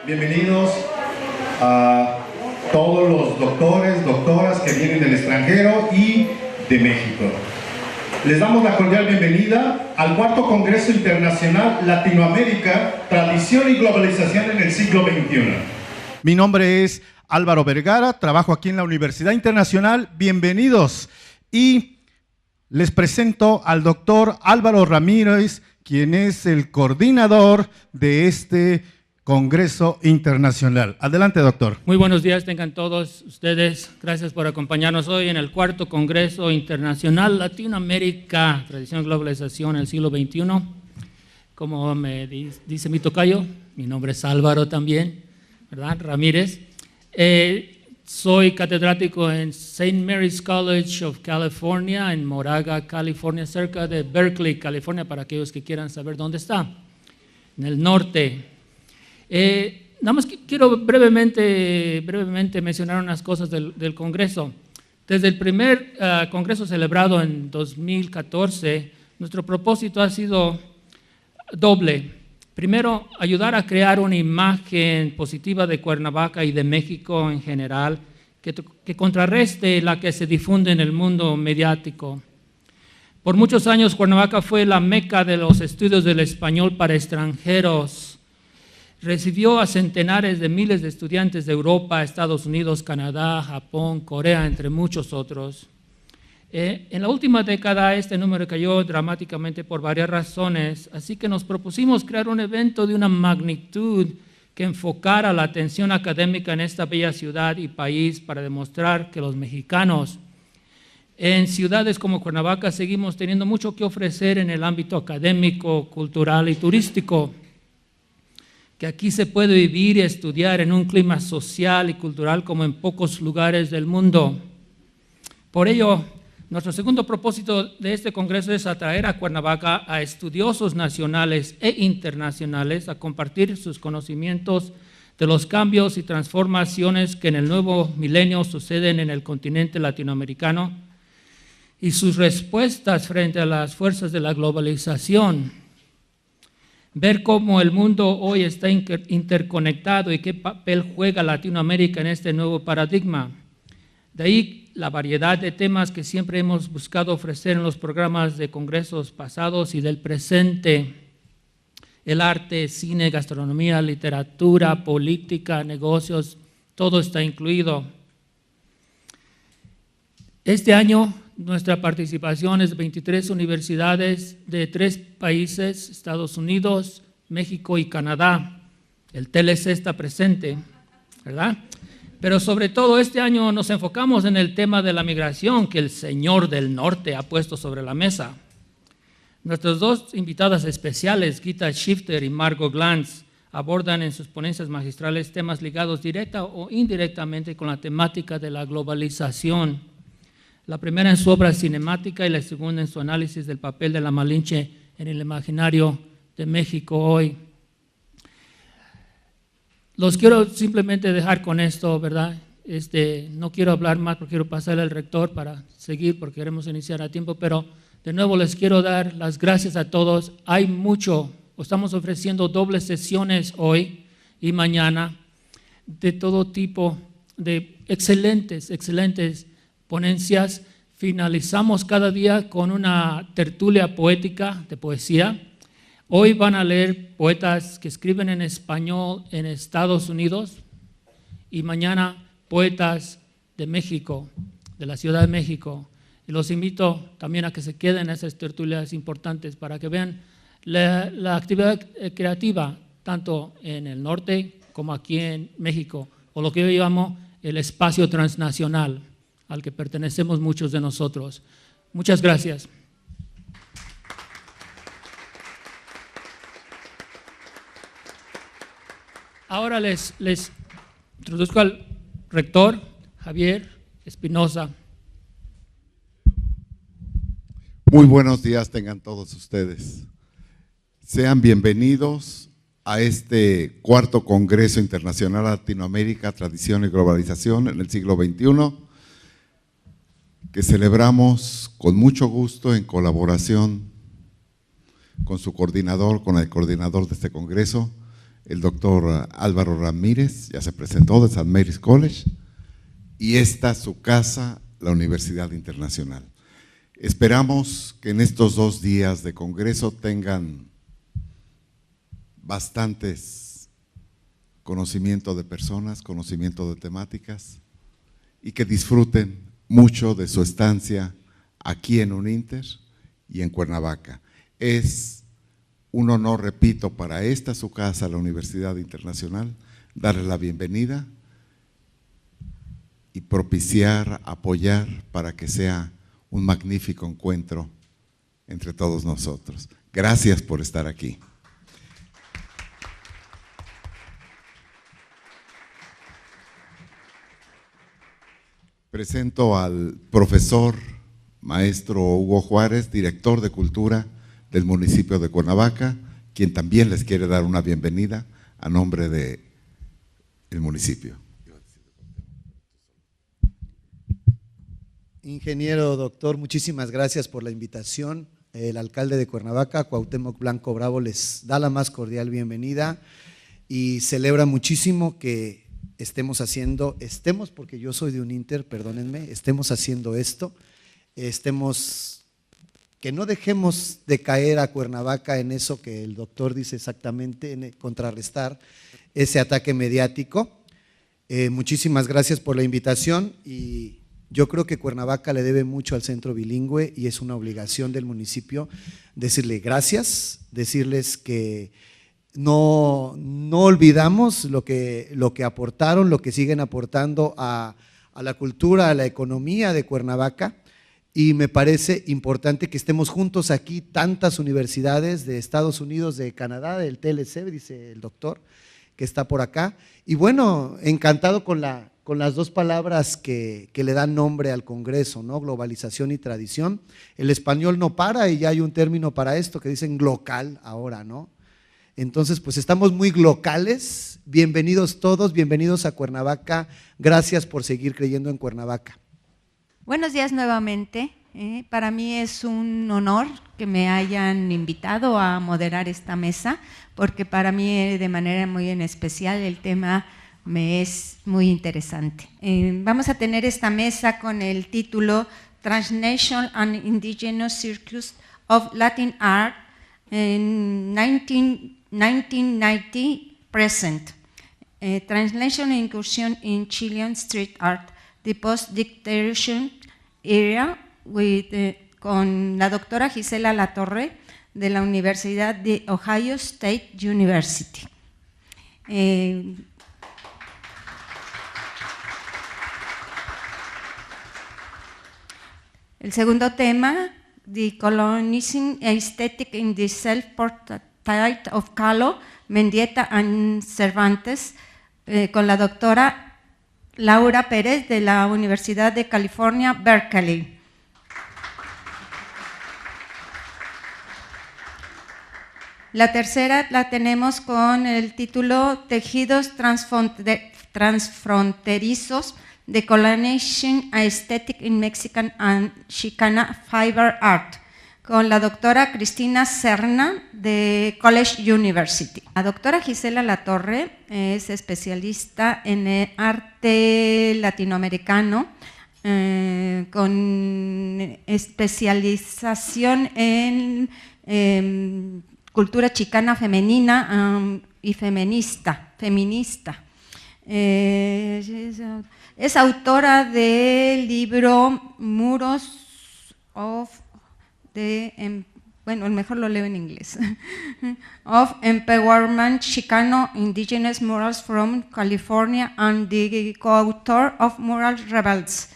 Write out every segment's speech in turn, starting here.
Bienvenidos a todos los doctores, doctoras que vienen del extranjero y de México. Les damos la cordial bienvenida al cuarto Congreso Internacional Latinoamérica, Tradición y Globalización en el siglo XXI. Mi nombre es Álvaro Vergara, trabajo aquí en la Universidad Internacional. Bienvenidos. Y les presento al doctor Álvaro Ramírez, quien es el coordinador de este Congreso Internacional. Adelante, doctor. Muy buenos días tengan todos ustedes. Gracias por acompañarnos hoy en el cuarto Congreso Internacional Latinoamérica, Tradición y Globalización en el siglo XXI. Como me dice mi tocayo, mi nombre es Álvaro también, ¿verdad? Ramírez. Soy catedrático en St. Mary's College of California, en Moraga, California, cerca de Berkeley, California, para aquellos que quieran saber dónde está, en el norte. Nada más quiero brevemente mencionar unas cosas del Congreso. Desde el primer Congreso celebrado en 2014, nuestro propósito ha sido doble. Primero, ayudar a crear una imagen positiva de Cuernavaca y de México en general, que contrarreste la que se difunde en el mundo mediático. Por muchos años, Cuernavaca fue la meca de los estudios del español para extranjeros. Recibió a centenares de miles de estudiantes de Europa, Estados Unidos, Canadá, Japón, Corea, entre muchos otros. En la última década este número cayó dramáticamente por varias razones, así que nos propusimos crear un evento de una magnitud que enfocara la atención académica en esta bella ciudad y país para demostrar que los mexicanos en ciudades como Cuernavaca seguimos teniendo mucho que ofrecer en el ámbito académico, cultural y turístico, que aquí se puede vivir y estudiar en un clima social y cultural como en pocos lugares del mundo. Por ello, nuestro segundo propósito de este Congreso es atraer a Cuernavaca a estudiosos nacionales e internacionales a compartir sus conocimientos de los cambios y transformaciones que en el nuevo milenio suceden en el continente latinoamericano y sus respuestas frente a las fuerzas de la globalización. Ver cómo el mundo hoy está interconectado y qué papel juega Latinoamérica en este nuevo paradigma. De ahí la variedad de temas que siempre hemos buscado ofrecer en los programas de congresos pasados y del presente: el arte, cine, gastronomía, literatura, política, negocios, todo está incluido. Este año nuestra participación es de 23 universidades de 3 países, Estados Unidos, México y Canadá. El TLC está presente, ¿verdad? Pero sobre todo este año nos enfocamos en el tema de la migración que el señor del norte ha puesto sobre la mesa. Nuestras dos invitadas especiales, Gita Shifter y Margot Glantz, abordan en sus ponencias magistrales temas ligados directa o indirectamente con la temática de la globalización. La primera en su obra cinemática y la segunda en su análisis del papel de la Malinche en el imaginario de México hoy. Los quiero simplemente dejar con esto, ¿verdad? No quiero hablar más porque quiero pasarle al rector para seguir porque queremos iniciar a tiempo, pero de nuevo les quiero dar las gracias a todos. Hay mucho, estamos ofreciendo dobles sesiones hoy y mañana de todo tipo, de excelentes ponencias. Finalizamos cada día con una tertulia poética de poesía. Hoy van a leer poetas que escriben en español en Estados Unidos y mañana poetas de México, de la Ciudad de México. Y los invito también a que se queden en esas tertulias importantes para que vean la actividad creativa tanto en el norte como aquí en México, o lo que yo llamo el espacio transnacional al que pertenecemos muchos de nosotros. Muchas gracias. Ahora les introduzco al rector Javier Espinosa. Muy buenos días tengan todos ustedes. Sean bienvenidos a este cuarto Congreso Internacional Latinoamérica, Tradición y Globalización en el siglo XXI, que celebramos con mucho gusto en colaboración con su coordinador, con el coordinador de este Congreso, el doctor Álvaro Ramírez, ya se presentó, de St. Mary's College, y esta su casa, la Universidad Internacional. Esperamos que en estos 2 días de congreso tengan bastantes conocimiento de personas, conocimiento de temáticas, y que disfruten mucho de su estancia aquí en UNINTER y en Cuernavaca. Es un honor, repito, para esta su casa, la Universidad Internacional, darles la bienvenida y propiciar, apoyar para que sea un magnífico encuentro entre todos nosotros. Gracias por estar aquí. Presento al profesor maestro Hugo Juárez, director de Cultura del municipio de Cuernavaca, quien también les quiere dar una bienvenida a nombre del municipio. Ingeniero doctor, muchísimas gracias por la invitación. El alcalde de Cuernavaca, Cuauhtémoc Blanco Bravo, les da la más cordial bienvenida y celebra muchísimo que estemos porque yo soy de UNINTER, perdónenme, estemos haciendo esto, que no dejemos de caer a Cuernavaca en eso que el doctor dice exactamente, en contrarrestar ese ataque mediático. Muchísimas gracias por la invitación y yo creo que Cuernavaca le debe mucho al centro bilingüe y es una obligación del municipio decirle gracias, decirles que no olvidamos lo que aportaron, lo que siguen aportando a la cultura, a la economía de Cuernavaca, y me parece importante que estemos juntos aquí, tantas universidades de Estados Unidos, de Canadá, del TLC, dice el doctor, que está por acá, y bueno, encantado con las 2 palabras que le dan nombre al Congreso, ¿no? Globalización y tradición. El español no para y ya hay un término para esto que dicen glocal ahora, ¿no? Entonces, pues estamos muy locales. Bienvenidos todos, bienvenidos a Cuernavaca. Gracias por seguir creyendo en Cuernavaca. Buenos días nuevamente. Para mí es un honor que me hayan invitado a moderar esta mesa, porque para mí de manera muy en especial el tema me es muy interesante. Vamos a tener esta mesa con el título Transnational and Indigenous Circus of Latin Art in 1990 present. Translation and incursion in Chilean street art, the post-dictatorship era, con la doctora Gisela Latorre de la Universidad de Ohio State University. El segundo tema, The Colonizing Aesthetic in the Self-Portrait of Kahlo, Mendieta and Cervantes, con la doctora Laura Pérez de la Universidad de California, Berkeley. La tercera la tenemos con el título Tejidos transfronterizos, The Colonization Aesthetic in Mexican and Chicana Fiber Art, con la doctora Cristina Serna de College University. La doctora Gisela Latorre es especialista en arte latinoamericano, con especialización en cultura chicana femenina y feminista. Es autora del libro Muros of bueno, mejor lo leo en inglés, of Empowerment Chicano Indigenous Murals from California and the co-author of Mural Rebels,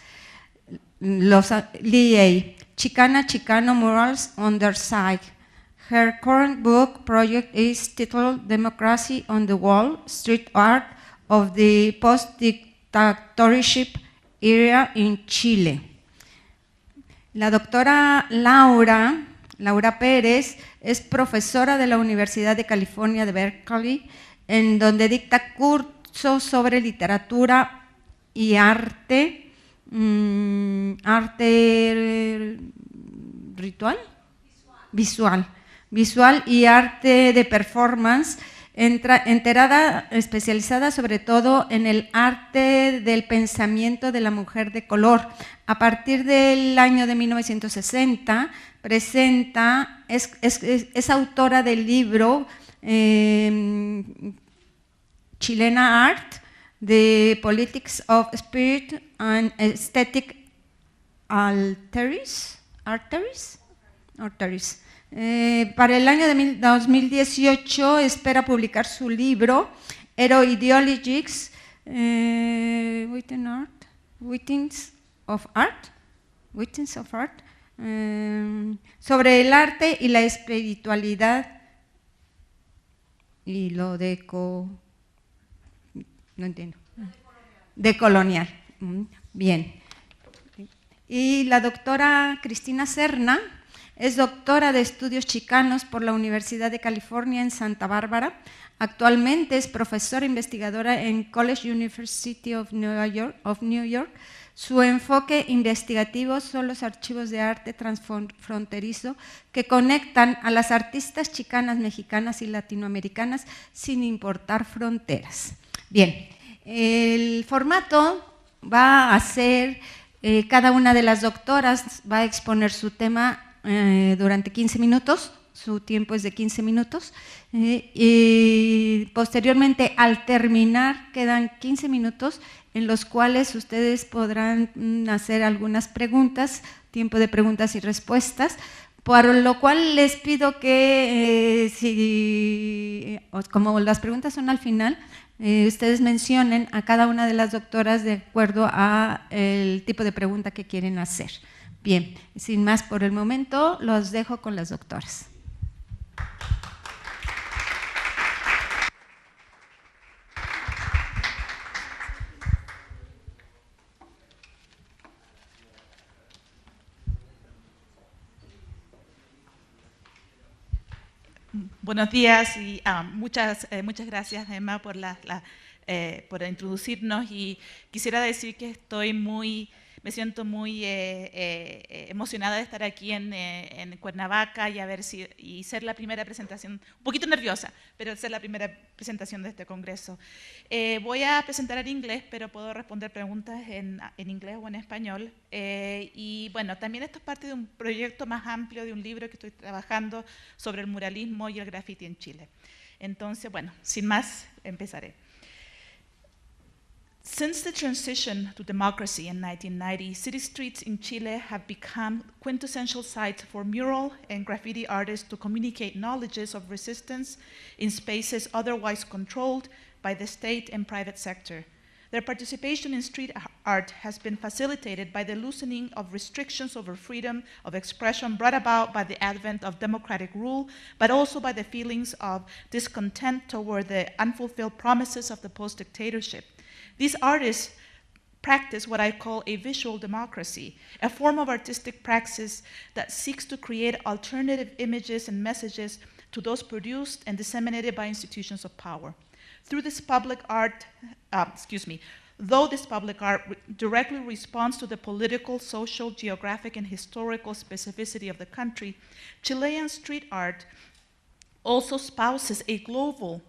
Los Lee, Chicano Murals on their side. Her current book project is titled Democracy on the Wall, Street Art of the Post-Dictatorship Era in Chile. La doctora Laura Pérez es profesora de la Universidad de California de Berkeley, en donde dicta cursos sobre literatura y arte, arte ritual, visual y arte de performance especializada sobre todo en el arte del pensamiento de la mujer de color. A partir del año de 1960 es autora del libro Chilena Art, The Politics of Spirit and Aesthetic Arteries. Para el año de 2018 espera publicar su libro Ideologies, Writings of Art, sobre el arte y la espiritualidad y lo no entiendo. Decolonial. Bien. Y la doctora Cristina Serna es doctora de Estudios Chicanos por la Universidad de California en Santa Bárbara. Actualmente es profesora investigadora en College University of New York. Su enfoque investigativo son los archivos de arte transfronterizo que conectan a las artistas chicanas, mexicanas y latinoamericanas sin importar fronteras. Bien, el formato va a ser, cada una de las doctoras va a exponer su tema durante 15 minutos, su tiempo es de 15 minutos, y posteriormente al terminar quedan 15 minutos en los cuales ustedes podrán hacer algunas preguntas, tiempo de preguntas y respuestas, por lo cual les pido que, como las preguntas son al final, ustedes mencionen a cada una de las doctoras de acuerdo a el tipo de pregunta que quieren hacer. Bien, sin más por el momento, los dejo con las doctoras. Buenos días y muchas gracias, Emma, por introducirnos, y quisiera decir que me siento muy emocionada de estar aquí en Cuernavaca y ser la primera presentación, un poquito nerviosa, pero ser la primera presentación de este congreso. Voy a presentar en inglés, pero puedo responder preguntas en inglés o en español. Y bueno, también esto es parte de un proyecto más amplio, de un libro que estoy trabajando sobre el muralismo y el graffiti en Chile. Entonces, bueno, sin más, empezaré. Since the transition to democracy in 1990, city streets in Chile have become quintessential sites for mural and graffiti artists to communicate knowledges of resistance in spaces otherwise controlled by the state and private sector. Their participation in street art has been facilitated by the loosening of restrictions over freedom of expression brought about by the advent of democratic rule, but also by the feelings of discontent toward the unfulfilled promises of the post-dictatorship. These artists practice what I call a visual democracy, a form of artistic praxis that seeks to create alternative images and messages to those produced and disseminated by institutions of power. Though this public art directly responds to the political, social, geographic, and historical specificity of the country, Chilean street art also espouses a global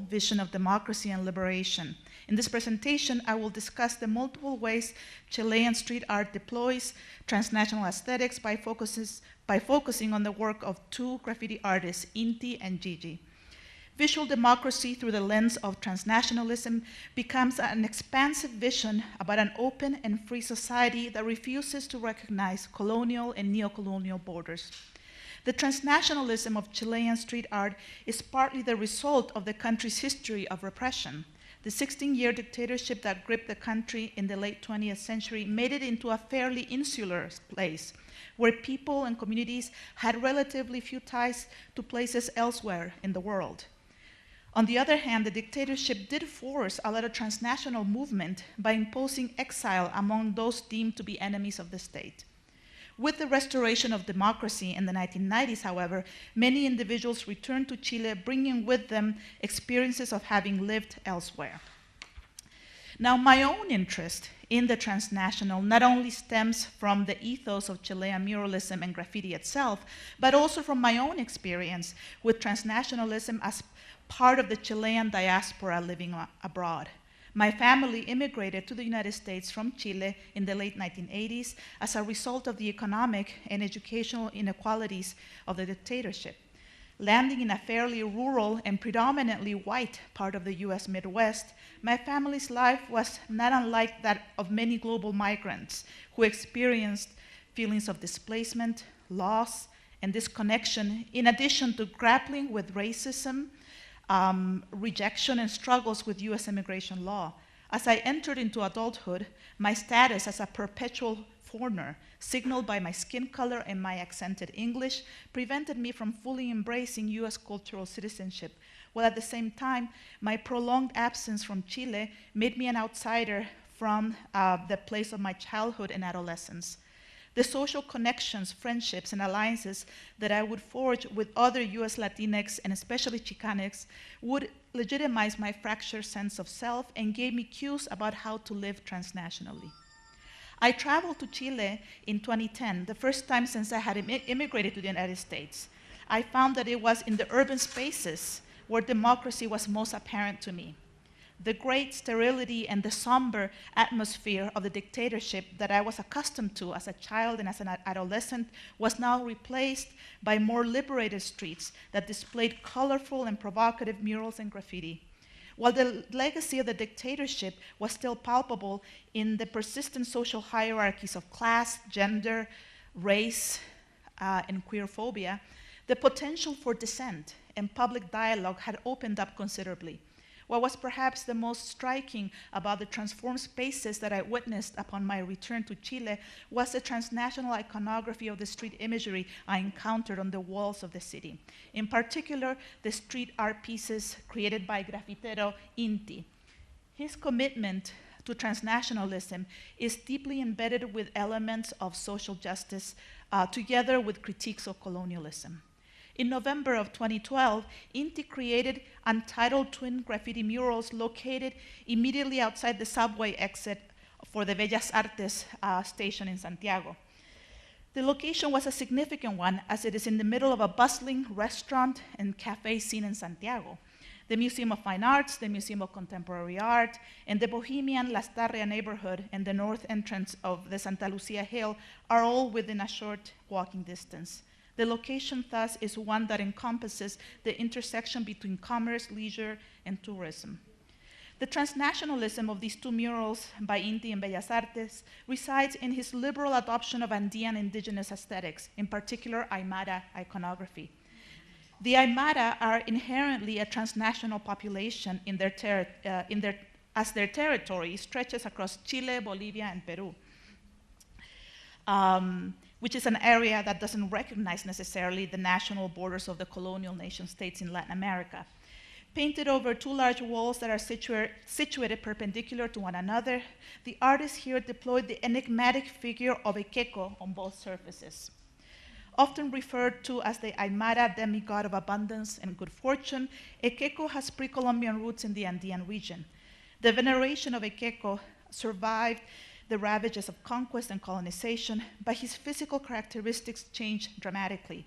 vision of democracy and liberation. In this presentation, I will discuss the multiple ways Chilean street art deploys transnational aesthetics by focusing on the work of two graffiti artists, Inti and Gigi. Visual democracy through the lens of transnationalism becomes an expansive vision about an open and free society that refuses to recognize colonial and neocolonial borders. The transnationalism of Chilean street art is partly the result of the country's history of repression. The 16-year dictatorship that gripped the country in the late 20th century made it into a fairly insular place, where people and communities had relatively few ties to places elsewhere in the world. On the other hand, the dictatorship did force a lot of transnational movement by imposing exile among those deemed to be enemies of the state. With the restoration of democracy in the 1990s, however, many individuals returned to Chile, bringing with them experiences of having lived elsewhere. Now, my own interest in the transnational not only stems from the ethos of Chilean muralism and graffiti itself, but also from my own experience with transnationalism as part of the Chilean diaspora living abroad. My family immigrated to the United States from Chile in the late 1980s as a result of the economic and educational inequalities of the dictatorship. Landing in a fairly rural and predominantly white part of the US Midwest, my family's life was not unlike that of many global migrants who experienced feelings of displacement, loss, and disconnection, in addition to grappling with racism, rejection, and struggles with US immigration law. As I entered into adulthood, my status as a perpetual foreigner, signaled by my skin color and my accented English, prevented me from fully embracing US cultural citizenship, while at the same time, my prolonged absence from Chile made me an outsider from the place of my childhood and adolescence. The social connections, friendships, and alliances that I would forge with other US Latinx and especially Chicanx would legitimize my fractured sense of self and gave me cues about how to live transnationally. I traveled to Chile in 2010, the first time since I had immigrated to the United States. I found that it was in the urban spaces where democracy was most apparent to me. The great sterility and the somber atmosphere of the dictatorship that I was accustomed to as a child and as an adolescent was now replaced by more liberated streets that displayed colorful and provocative murals and graffiti. While the legacy of the dictatorship was still palpable in the persistent social hierarchies of class, gender, race, and queerphobia, the potential for dissent and public dialogue had opened up considerably. What was perhaps the most striking about the transformed spaces that I witnessed upon my return to Chile was the transnational iconography of the street imagery I encountered on the walls of the city. In particular, the street art pieces created by graffitero Inti. His commitment to transnationalism is deeply embedded with elements of social justice, together with critiques of colonialism. In November of 2012, Inti created untitled twin graffiti murals located immediately outside the subway exit for the Bellas Artes station in Santiago. The location was a significant one as it is in the middle of a bustling restaurant and cafe scene in Santiago. The Museum of Fine Arts, the Museum of Contemporary Art, and the bohemian Las Tarrias neighborhood and the north entrance of the Santa Lucia Hill are all within a short walking distance. The location, thus, is one that encompasses the intersection between commerce, leisure, and tourism. The transnationalism of these two murals by Inti and Bellas Artes resides in his liberal adoption of Andean indigenous aesthetics, in particular Aymara iconography. The Aymara are inherently a transnational population as their territory stretches across Chile, Bolivia, and Peru. Which is an area that doesn't recognize necessarily the national borders of the colonial nation states in Latin America. Painted over two large walls that are situated perpendicular to one another, the artist here deployed the enigmatic figure of a Keko on both surfaces. Often referred to as the Aymara demigod of abundance and good fortune, a Keko has pre-Columbian roots in the Andean region. The veneration of a Keko survived the ravages of conquest and colonization, but his physical characteristics changed dramatically.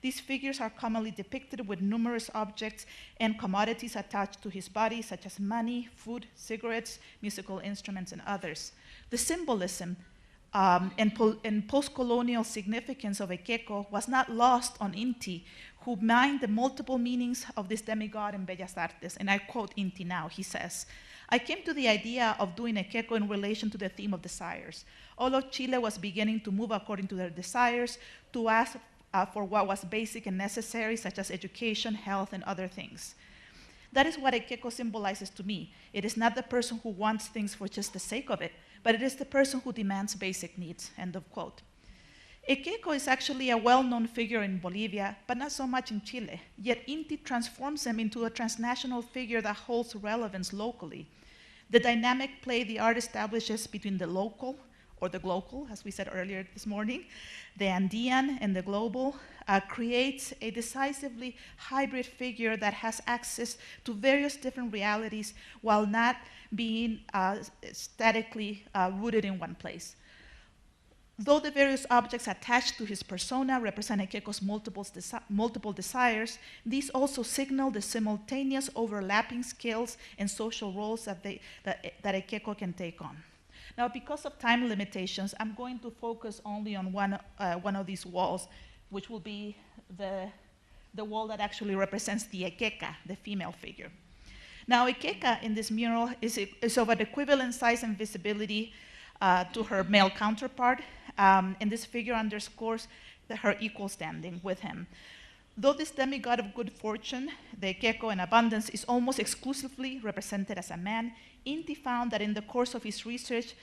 These figures are commonly depicted with numerous objects and commodities attached to his body, such as money, food, cigarettes, musical instruments, and others. The symbolism and post-colonial significance of a Keko was not lost on Inti, who mined the multiple meanings of this demigod in Bellas Artes. And I quote Inti now, he says, "I came to the idea of doing a Keko in relation to the theme of desires. All of Chile was beginning to move according to their desires, to ask for what was basic and necessary, such as education, health, and other things. That is what a Keko symbolizes to me. It is not the person who wants things for just the sake of it, but it is the person who demands basic needs," end of quote. A Keko is actually a well-known figure in Bolivia, but not so much in Chile, yet Inti transforms him into a transnational figure that holds relevance locally. The dynamic play the art establishes between the local, or the global, as we said earlier this morning, the Andean and the global, creates a decisively hybrid figure that has access to various different realities while not being statically rooted in one place. Though the various objects attached to his persona represent Ekeko's multiple desires, these also signal the simultaneous overlapping skills and social roles that Ekeko can take on. Now, because of time limitations, I'm going to focus only on one of these walls, which will be the wall that actually represents the Ekeka, the female figure. Now, Ekeka in this mural is of an equivalent size and visibility to her male counterpart, and this figure underscores her equal standing with him. Though this demigod of good fortune, the Ekeko in abundance, is almost exclusively represented as a man, Inti found that in the course of his research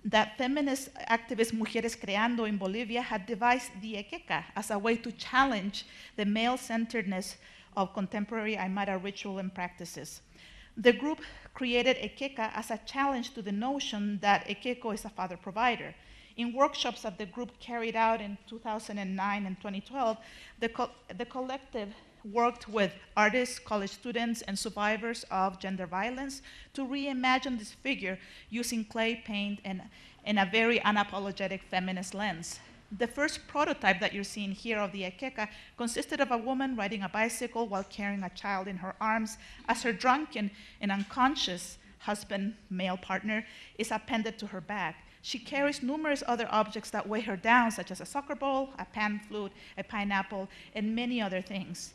that feminist activist Mujeres Creando in Bolivia had devised the Ekeka as a way to challenge the male-centeredness of contemporary Aymara ritual and practices. The group created Ekeka as a challenge to the notion that Ekeko is a father-provider. In workshops that the group carried out in 2009 and 2012, the collective worked with artists, college students, and survivors of gender violence to reimagine this figure using clay paint and a very unapologetic feminist lens. The first prototype that you're seeing here of the Ekeka consisted of a woman riding a bicycle while carrying a child in her arms as her drunken and unconscious husband, male partner, is appended to her back. She carries numerous other objects that weigh her down, such as a soccer ball, a pan flute, a pineapple, and many other things.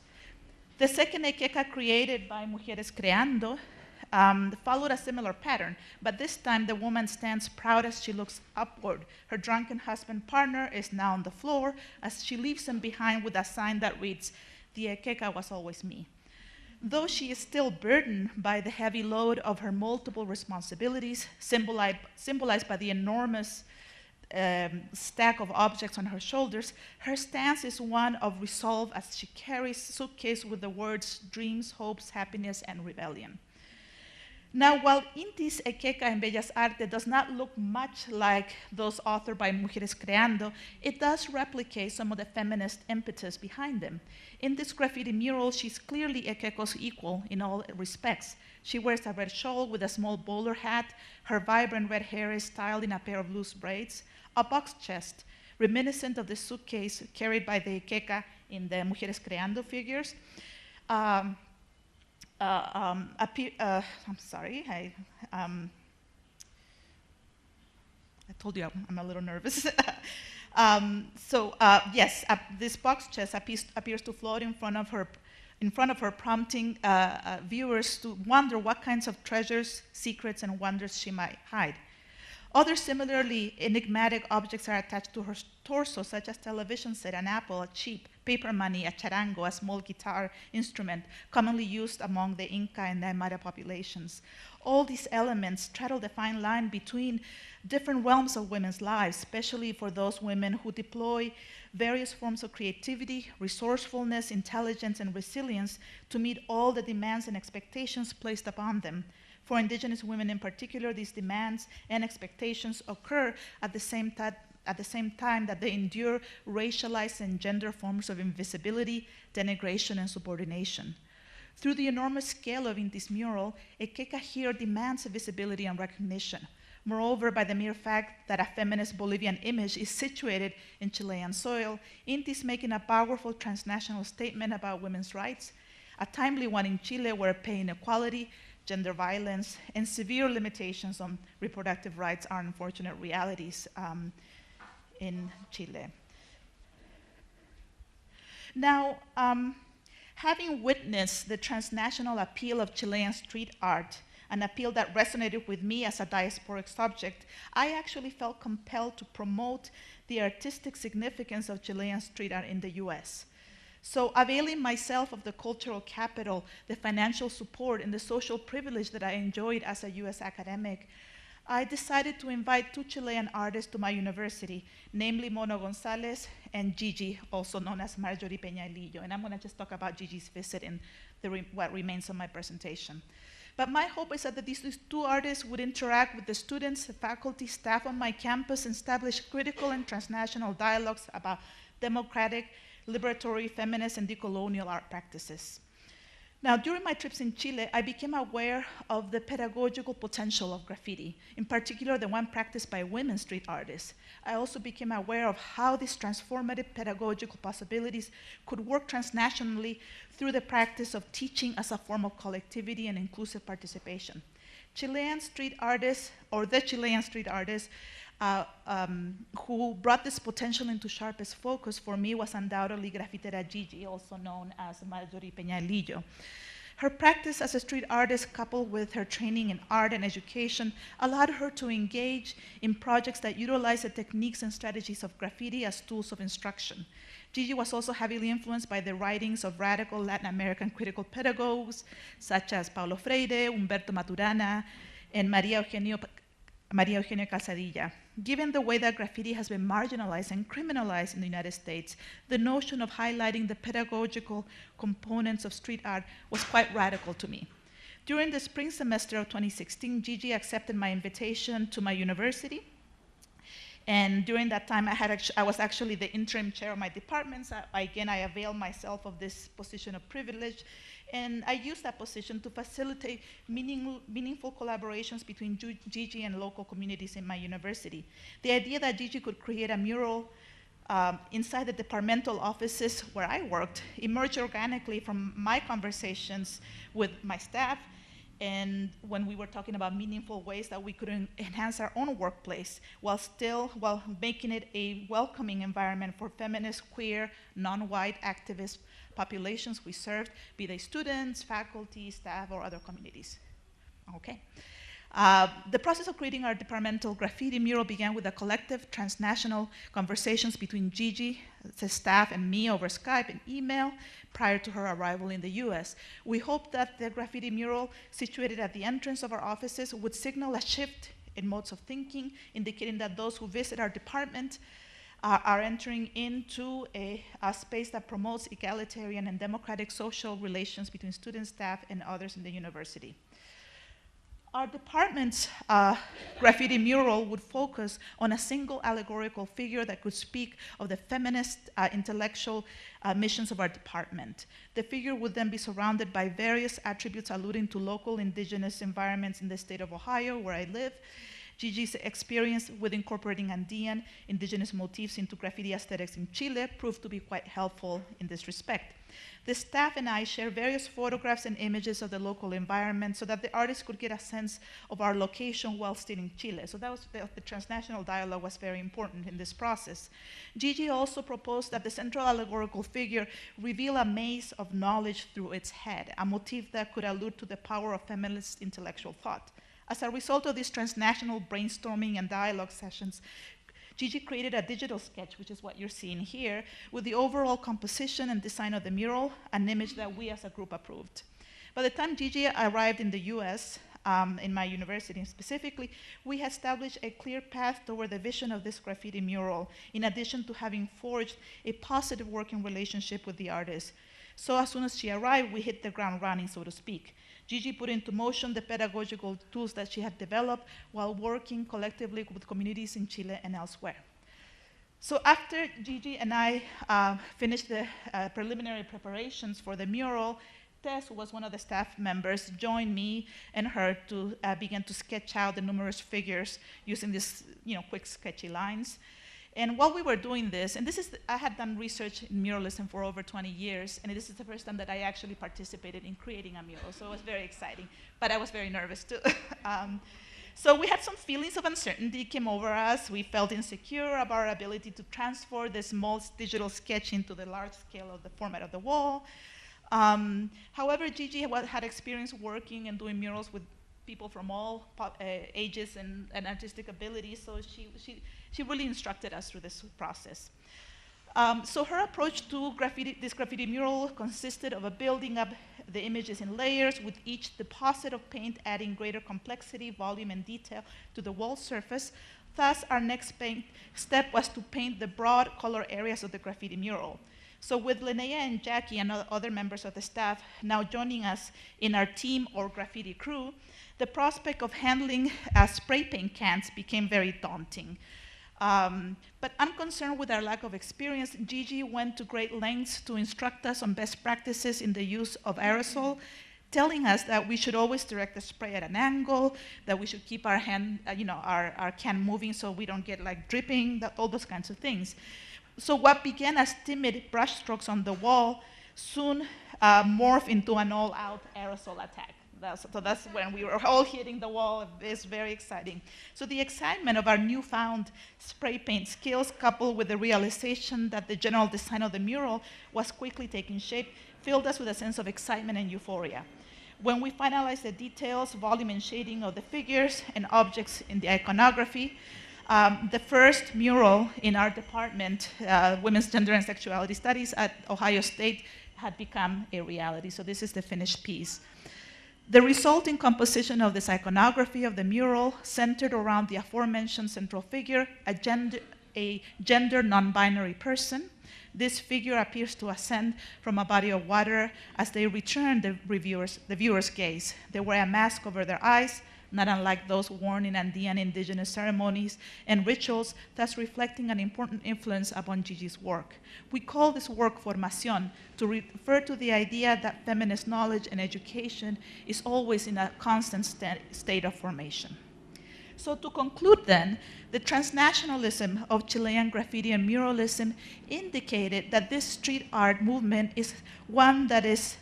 The second Ekeka created by Mujeres Creando followed a similar pattern, but this time the woman stands proud as she looks upward. Her drunken husband partner is now on the floor as she leaves him behind with a sign that reads, "The Ekeka was always me." Though she is still burdened by the heavy load of her multiple responsibilities, symbolized by the enormous stack of objects on her shoulders, her stance is one of resolve as she carries a suitcase with the words dreams, hopes, happiness, and rebellion. Now, while Inti's Ekeka in Bellas Artes does not look much like those authored by Mujeres Creando, it does replicate some of the feminist impetus behind them. In this graffiti mural, she's clearly Ekeko's equal in all respects. She wears a red shawl with a small bowler hat. Her vibrant red hair is styled in a pair of loose braids. A box chest, reminiscent of the suitcase carried by the Ekeka in the Mujeres Creando figures. I'm sorry, I told you I'm a little nervous. Yes, this box chest appears to float in front of her, prompting viewers to wonder what kinds of treasures, secrets, and wonders she might hide. Other similarly enigmatic objects are attached to her torso, such as television set, an apple, a sheep, paper money, a charango, a small guitar instrument commonly used among the Inca and the Aymara populations. All these elements straddle the fine line between different realms of women's lives, especially for those women who deploy various forms of creativity, resourcefulness, intelligence, and resilience to meet all the demands and expectations placed upon them. For indigenous women in particular, these demands and expectations occur at the same time that they endure racialized and gender forms of invisibility, denigration, and subordination. Through the enormous scale of Inti's mural, Ekeka here demands visibility and recognition. Moreover, by the mere fact that a feminist Bolivian image is situated in Chilean soil, Inti is making a powerful transnational statement about women's rights, a timely one in Chile where pay inequality, gender violence, and severe limitations on reproductive rights are unfortunate realities in Chile. Now, having witnessed the transnational appeal of Chilean street art, an appeal that resonated with me as a diasporic subject, I actually felt compelled to promote the artistic significance of Chilean street art in the US. So availing myself of the cultural capital, the financial support, and the social privilege that I enjoyed as a US academic, I decided to invite two Chilean artists to my university, namely Mono Gonzalez and Gigi, also known as Marjorie Peñalillo. And I'm going to just talk about Gigi's visit in what remains of my presentation. But my hope is that these two artists would interact with the students, the faculty, staff on my campus, and establish critical and transnational dialogues about democratic, liberatory, feminist, and decolonial art practices. Now, during my trips in Chile, I became aware of the pedagogical potential of graffiti, in particular the one practiced by women street artists. I also became aware of how these transformative pedagogical possibilities could work transnationally through the practice of teaching as a form of collectivity and inclusive participation. Chilean street artists, or the Chilean street artists, who brought this potential into sharpest focus for me was undoubtedly Grafitera Gigi, also known as Marjorie Peñalillo. Her practice as a street artist, coupled with her training in art and education, allowed her to engage in projects that utilize the techniques and strategies of graffiti as tools of instruction. Gigi was also heavily influenced by the writings of radical Latin American critical pedagogues, such as Paulo Freire, Humberto Maturana, and María Eugenia Calzadilla. Given the way that graffiti has been marginalized and criminalized in the United States, the notion of highlighting the pedagogical components of street art was quite radical to me. During the spring semester of 2016, Gigi accepted my invitation to my university. And during that time, I was actually the interim chair of my department. So again, I availed myself of this position of privilege. And I used that position to facilitate meaningful collaborations between Gigi and local communities in my university. The idea that Gigi could create a mural inside the departmental offices where I worked emerged organically from my conversations with my staff, and when we were talking about meaningful ways that we could enhance our own workplace while making it a welcoming environment for feminist, queer, non-white activist populations we served, be they students, faculty, staff, or other communities. Okay. The process of creating our departmental graffiti mural began with a collective transnational conversations between Gigi, the staff, and me over Skype and email prior to her arrival in the US. We hoped that the graffiti mural situated at the entrance of our offices would signal a shift in modes of thinking, indicating that those who visit our department are entering into a space that promotes egalitarian and democratic social relations between students, staff, and others in the university. Our department's graffiti mural would focus on a single allegorical figure that could speak of the feminist intellectual missions of our department. The figure would then be surrounded by various attributes alluding to local indigenous environments in the state of Ohio, where I live. Gigi's experience with incorporating Andean indigenous motifs into graffiti aesthetics in Chile proved to be quite helpful in this respect. The staff and I share various photographs and images of the local environment so that the artists could get a sense of our location while still in Chile. So that was the transnational dialogue was very important in this process. Gigi also proposed that the central allegorical figure reveal a maze of knowledge through its head, a motif that could allude to the power of feminist intellectual thought. As a result of these transnational brainstorming and dialogue sessions, Gigi created a digital sketch, which is what you're seeing here, with the overall composition and design of the mural, an image that we as a group approved. By the time Gigi arrived in the US, in my university specifically, we had established a clear path toward the vision of this graffiti mural, in addition to having forged a positive working relationship with the artist. So as soon as she arrived, we hit the ground running, so to speak. Gigi put into motion the pedagogical tools that she had developed while working collectively with communities in Chile and elsewhere. So after Gigi and I finished the preliminary preparations for the mural, Tess, who was one of the staff members, joined me and her to begin to sketch out the numerous figures using these quick sketchy lines. And while we were doing this, and I had done research in muralism for over 20 years, and this is the first time that I actually participated in creating a mural, so it was very exciting, but I was very nervous too. So we had some feelings of uncertainty came over us. We felt insecure about our ability to transfer this small digital sketch into the large scale of the format of the wall. However, Gigi had experience working and doing murals with people from all ages and artistic abilities, so she really instructed us through this process. So her approach to this graffiti mural consisted of building up the images in layers, with each deposit of paint adding greater complexity, volume, and detail to the wall surface. Thus, our next step was to paint the broad color areas of the graffiti mural. So with Linnea and Jackie and other members of the staff now joining us in our team or graffiti crew, the prospect of handling spray paint cans became very daunting. But unconcerned with our lack of experience, Gigi went to great lengths to instruct us on best practices in the use of aerosol, telling us that we should always direct the spray at an angle, that we should keep our hand, our can moving so we don't get like dripping, all those kinds of things. So what began as timid brush strokes on the wall soon morphed into an all-out aerosol attack. So that's when we were all hitting the wall. It's very exciting. So the excitement of our newfound spray paint skills, coupled with the realization that the general design of the mural was quickly taking shape, filled us with a sense of excitement and euphoria. When we finalized the details, volume and shading of the figures and objects in the iconography, the first mural in our department, Women's Gender and Sexuality Studies at Ohio State, had become a reality. So this is the finished piece. The resulting composition of this iconography of the mural centered around the aforementioned central figure, a gender non-binary person. This figure appears to ascend from a body of water as they return the viewer's gaze. They wear a mask over their eyes, not unlike those worn in Andean indigenous ceremonies and rituals, thus reflecting an important influence upon Gigi's work. We call this work formación to refer to the idea that feminist knowledge and education is always in a constant state of formation. So to conclude then, the transnationalism of Chilean graffiti and muralism indicated that this street art movement is one that is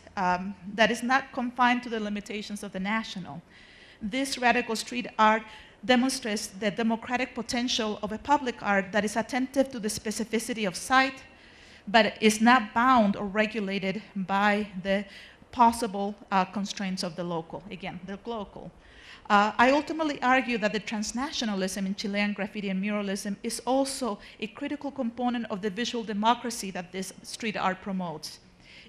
not confined to the limitations of the national. This radical street art demonstrates the democratic potential of a public art that is attentive to the specificity of site, but is not bound or regulated by the possible constraints of the local, again, the local. I ultimately argue that the transnationalism in Chilean graffiti and muralism is also a critical component of the visual democracy that this street art promotes.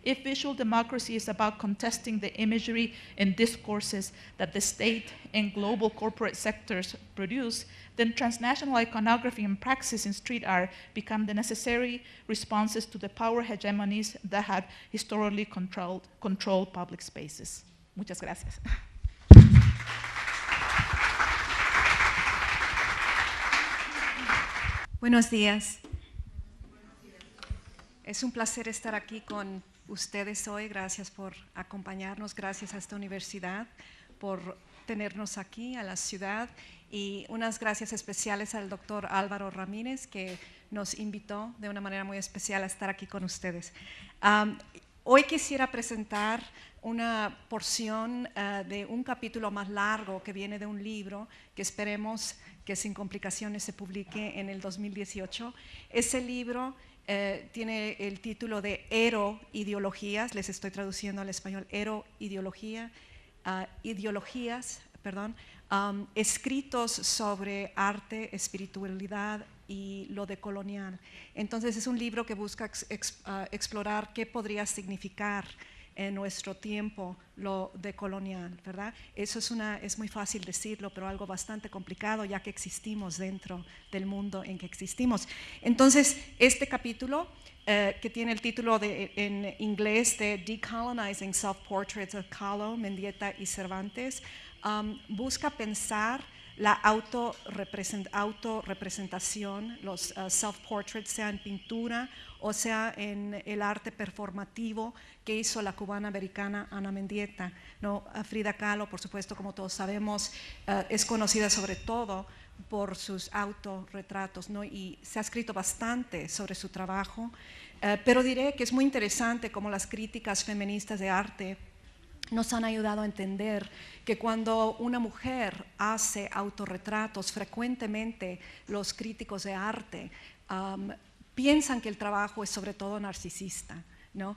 If visual democracy is about contesting the imagery and discourses that the state and global corporate sectors produce, then transnational iconography and praxis in street art become the necessary responses to the power hegemonies that have historically controlled public spaces. Muchas gracias. Buenos días. Es un placer estar aquí con ustedes hoy. Gracias por acompañarnos, gracias a esta universidad por tenernos aquí, a la ciudad, y unas gracias especiales al doctor Álvaro Ramírez, que nos invitó de una manera muy especial a estar aquí con ustedes. Hoy quisiera presentar una porción de un capítulo más largo que viene de un libro que esperemos que sin complicaciones se publique en el 2018. Ese libro tiene el título de Ero-ideologías, les estoy traduciendo al español, Ero-ideologías, escritos sobre arte, espiritualidad y lo decolonial. Entonces es un libro que busca explorar qué podría significar en nuestro tiempo lo decolonial, ¿verdad? Eso es muy fácil decirlo, pero algo bastante complicado, ya que existimos dentro del mundo en que existimos. Entonces, este capítulo, que tiene el título en inglés de Decolonizing Self-Portraits of Kahlo, Mendieta y Cervantes, busca pensar la autorrepresentación, los self-portraits, sea en pintura o sea en el arte performativo que hizo la cubana-americana Ana Mendieta, ¿no? Frida Kahlo, por supuesto, como todos sabemos, es conocida sobre todo por sus autorretratos, ¿no? Y se ha escrito bastante sobre su trabajo, pero diré que es muy interesante cómo las críticas feministas de arte nos han ayudado a entender que cuando una mujer hace autorretratos, frecuentemente los críticos de arte piensan que el trabajo es sobre todo narcisista, ¿no?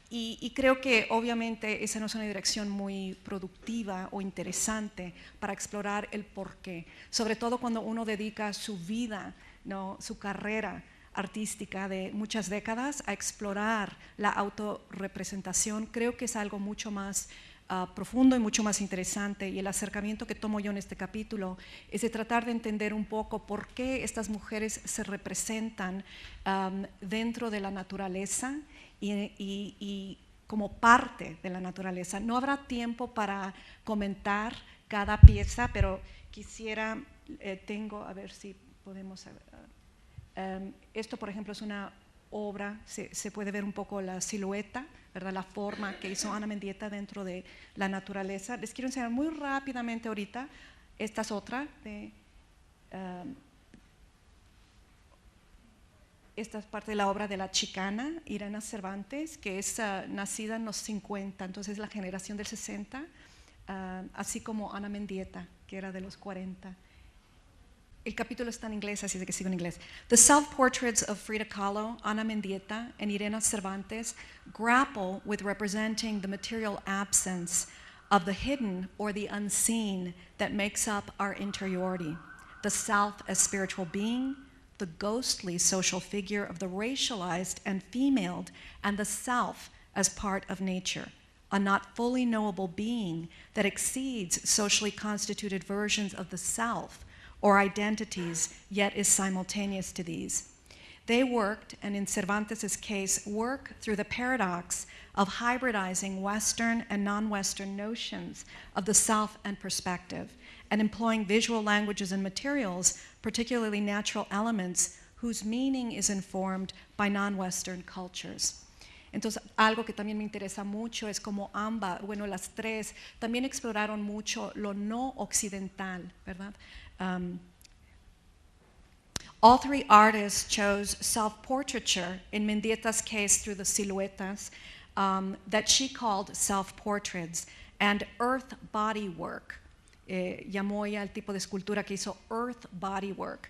Y creo que obviamente esa no es una dirección muy productiva o interesante para explorar el porqué, sobre todo cuando uno dedica su vida, ¿no? Su carrera artística de muchas décadas a explorar la autorrepresentación. Creo que es algo mucho más profundo y mucho más interesante, y el acercamiento que tomo yo en este capítulo es de tratar de entender un poco por qué estas mujeres se representan dentro de la naturaleza y como parte de la naturaleza. No habrá tiempo para comentar cada pieza, pero quisiera, a ver si podemos, esto por ejemplo es una obra, se puede ver un poco la silueta, ¿verdad? La forma que hizo Ana Mendieta dentro de la naturaleza. Les quiero enseñar muy rápidamente ahorita, esta es otra, esta es parte de la obra de la chicana, Irena Cervantes, que es nacida en los 50, entonces la generación del 60, así como Ana Mendieta, que era de los 40. El capítulo está en inglés, así que sigo en inglés. The self-portraits of Frida Kahlo, Ana Mendieta, and Irena Cervantes grapple with representing the material absence of the hidden or the unseen that makes up our interiority, the self as spiritual being, the ghostly social figure of the racialized and femaled, and the self as part of nature, a not fully knowable being that exceeds socially constituted versions of the self or identities, yet is simultaneous to these. They worked, and in Cervantes' case, work through the paradox of hybridizing Western and non-Western notions of the self and perspective, and employing visual languages and materials, particularly natural elements, whose meaning is informed by non-Western cultures. Entonces, algo que también me interesa mucho es como las tres también exploraron mucho lo no occidental, ¿verdad? All three artists chose self-portraiture, in Mendieta's case through the siluetas, that she called self-portraits, and earth body work. Llamó ella el tipo de escultura que hizo earth body work,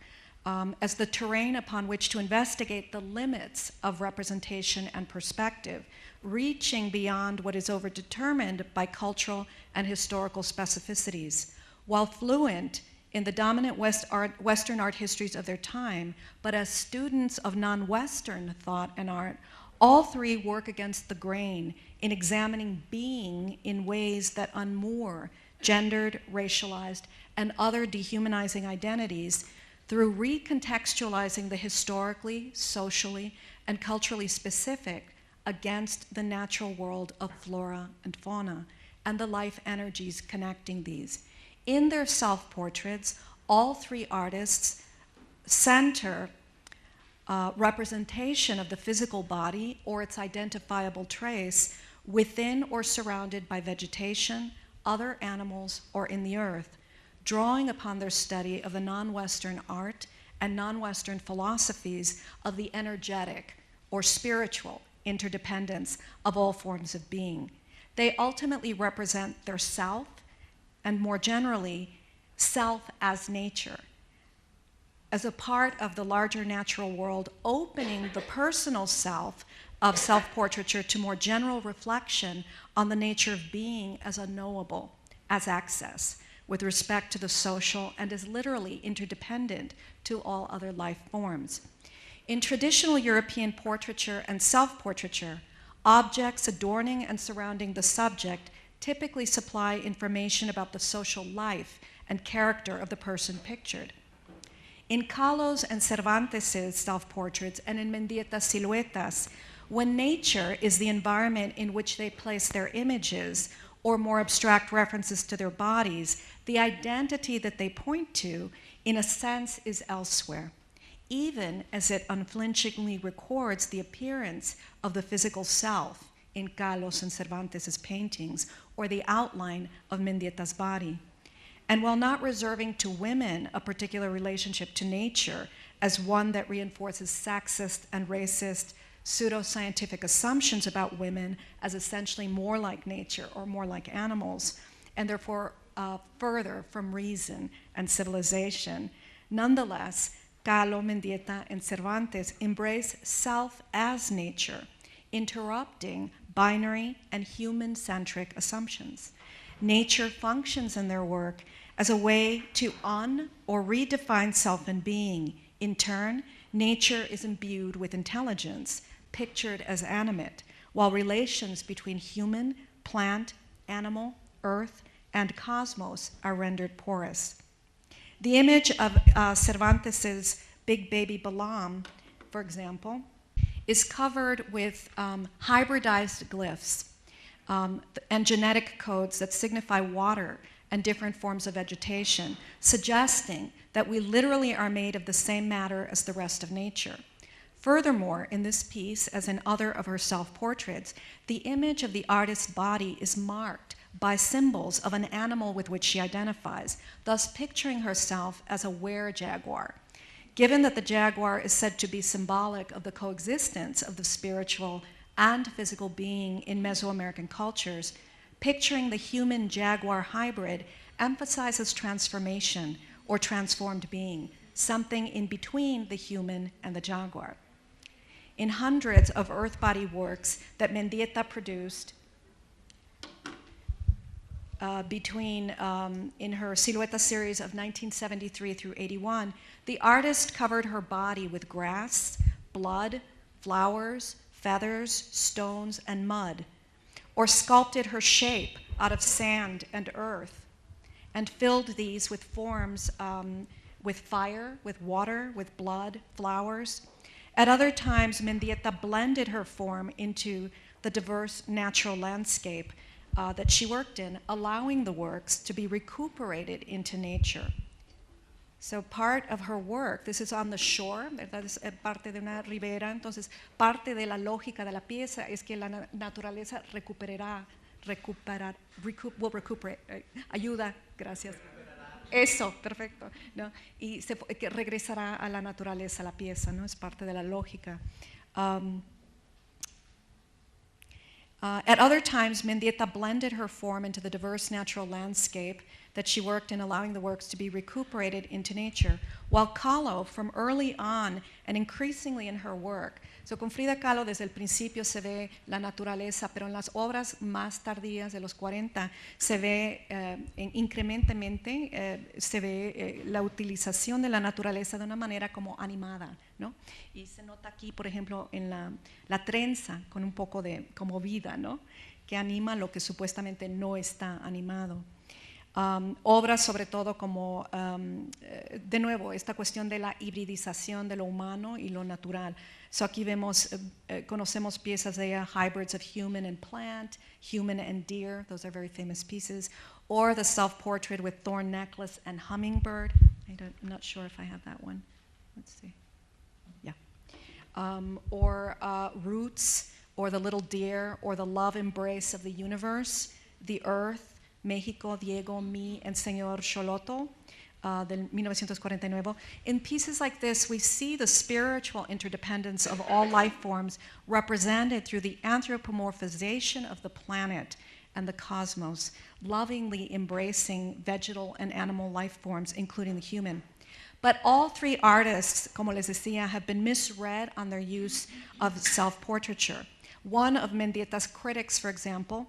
as the terrain upon which to investigate the limits of representation and perspective, reaching beyond what is overdetermined by cultural and historical specificities. While fluent in the dominant Western art histories of their time, but as students of non-Western thought and art, all three work against the grain in examining being in ways that unmoor gendered, racialized, and other dehumanizing identities through recontextualizing the historically, socially, and culturally specific against the natural world of flora and fauna, and the life energies connecting these. In their self-portraits, all three artists center representation of the physical body or its identifiable trace within or surrounded by vegetation, other animals, or in the earth, drawing upon their study of the non-Western art and non-Western philosophies of the energetic or spiritual interdependence of all forms of being. They ultimately represent their self, and more generally, self as nature, as a part of the larger natural world, opening the personal self of self-portraiture to more general reflection on the nature of being as unknowable, as access, with respect to the social, and as literally interdependent to all other life forms. In traditional European portraiture and self-portraiture, objects adorning and surrounding the subject typically supply information about the social life and character of the person pictured. In Kahlo's and Cervantes' self-portraits and in Mendieta's siluetas, when nature is the environment in which they place their images or more abstract references to their bodies, the identity that they point to, in a sense, is elsewhere, even as it unflinchingly records the appearance of the physical self in Kahlo's and Cervantes' paintings, or the outline of Mendieta's body. And while not reserving to women a particular relationship to nature as one that reinforces sexist and racist pseudoscientific assumptions about women as essentially more like nature or more like animals, and therefore further from reason and civilization, nonetheless, Kahlo, Mendieta, and Cervantes embrace self as nature, interrupting binary and human-centric assumptions. Nature functions in their work as a way to or redefine self and being. In turn, nature is imbued with intelligence, pictured as animate, while relations between human, plant, animal, earth, and cosmos are rendered porous. The image of Cervantes's big baby Balaam, for example, is covered with hybridized glyphs and genetic codes that signify water and different forms of vegetation, suggesting that we literally are made of the same matter as the rest of nature. Furthermore, in this piece, as in other of her self-portraits, the image of the artist's body is marked by symbols of an animal with which she identifies, thus picturing herself as a were-jaguar. Given that the jaguar is said to be symbolic of the coexistence of the spiritual and physical being in Mesoamerican cultures, picturing the human-jaguar hybrid emphasizes transformation or transformed being, something in between the human and the jaguar. In hundreds of earth body works that Mendieta produced in her Silueta series of 1973 through 81, the artist covered her body with grass, blood, flowers, feathers, stones, and mud, or sculpted her shape out of sand and earth, and filled these with forms with fire, with water, with blood, flowers. At other times, Mendieta blended her form into the diverse natural landscape that she worked in, allowing the works to be recuperated into nature. So part of her work, this is on the shore, ¿verdad? Es parte de una ribera, entonces parte de la lógica de la pieza es que la naturaleza will recuperate, ayuda, gracias. Eso, perfecto, ¿no? Y que regresará a la naturaleza la pieza, ¿no? Es parte de la lógica. At other times, Mendieta blended her form into the diverse natural landscape that she worked in, allowing the works to be recuperated into nature, while Kahlo, from early on and increasingly in her work, so con Frida Kahlo desde el principio se ve la naturaleza, pero en las obras más tardías de los 40 se ve incrementemente se ve la utilización de la naturaleza de una manera como animada, ¿no? Y se nota aquí, por ejemplo, en la trenza con un poco de como vida, ¿no? Que anima lo que supuestamente no está animado. Obras sobre todo como, de nuevo, esta cuestión de la hibridización de lo humano y lo natural. So aquí vemos, conocemos piezas de ella, hybrids of human and plant, human and deer, those are very famous pieces, or the self-portrait with thorn necklace and hummingbird. I'm not sure if I have that one. Let's see. Yeah. Or roots, or the little deer, or the love embrace of the universe, the earth, México, Diego, Mi, and Señor Xoloto, del 1949. In pieces like this, we see the spiritual interdependence of all life forms represented through the anthropomorphization of the planet and the cosmos, lovingly embracing vegetal and animal life forms, including the human. But all three artists, como les decía, have been misread on their use of self-portraiture. One of Mendieta's critics, for example,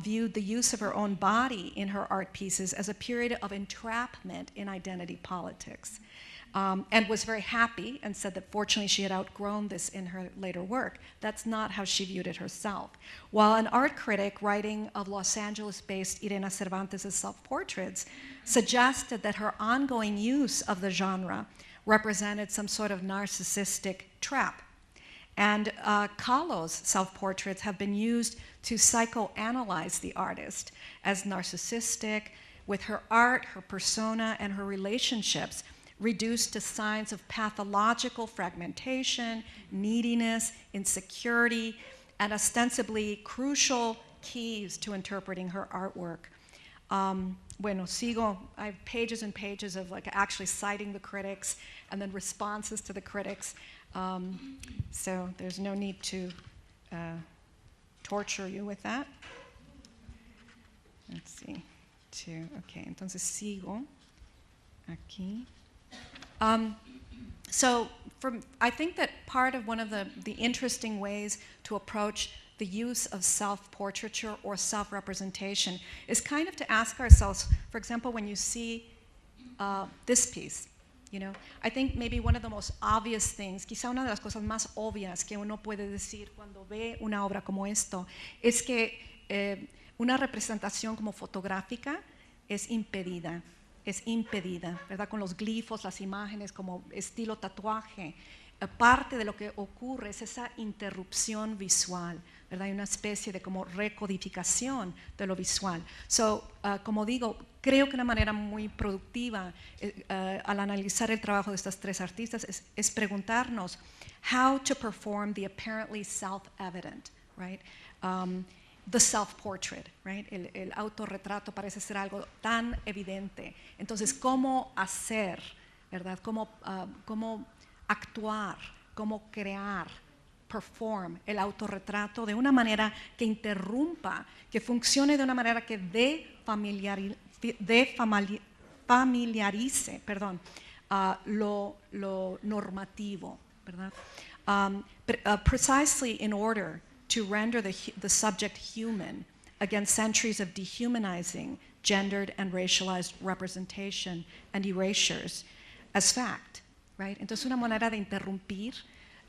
viewed the use of her own body in her art pieces as a period of entrapment in identity politics, and was very happy and said that fortunately she had outgrown this in her later work. That's not how she viewed it herself. While an art critic writing of Los Angeles-based Irena Cervantes' self-portraits suggested that her ongoing use of the genre represented some sort of narcissistic trap. And Kahlo's self-portraits have been used to psychoanalyze the artist as narcissistic, with her art, her persona, and her relationships reduced to signs of pathological fragmentation, neediness, insecurity, and ostensibly crucial keys to interpreting her artwork. Bueno, sigo, I have pages and pages of like actually citing the critics and then responses to the critics. So there's no need to torture you with that. Let's see. Okay, entonces sigo aquí. So I think that part of one of the interesting ways to approach the use of self-portraiture or self-representation is kind of to ask ourselves, for example, when you see this piece, you know, I think maybe one of the most obvious things, quizá una de las cosas más obvias que uno puede decir cuando ve una obra como esto, es que una representación como fotográfica es impedida, ¿verdad? Con los glifos, las imágenes como estilo tatuaje. Parte de lo que ocurre es esa interrupción visual, ¿verdad? Hay una especie de como recodificación de lo visual. Como digo, creo que una manera muy productiva al analizar el trabajo de estas tres artistas es preguntarnos how to perform the apparently self-evident, right? The self-portrait, right? El autorretrato parece ser algo tan evidente. Entonces, ¿cómo hacer, verdad? ¿Cómo actuar, cómo crear, perform el autorretrato de una manera que interrumpa, que funcione de una manera que familiarice, lo normativo, ¿verdad? Precisely in order to render the subject human against centuries of dehumanizing, gendered and racialized representation and erasures as fact. Right? Entonces, una manera de interrumpir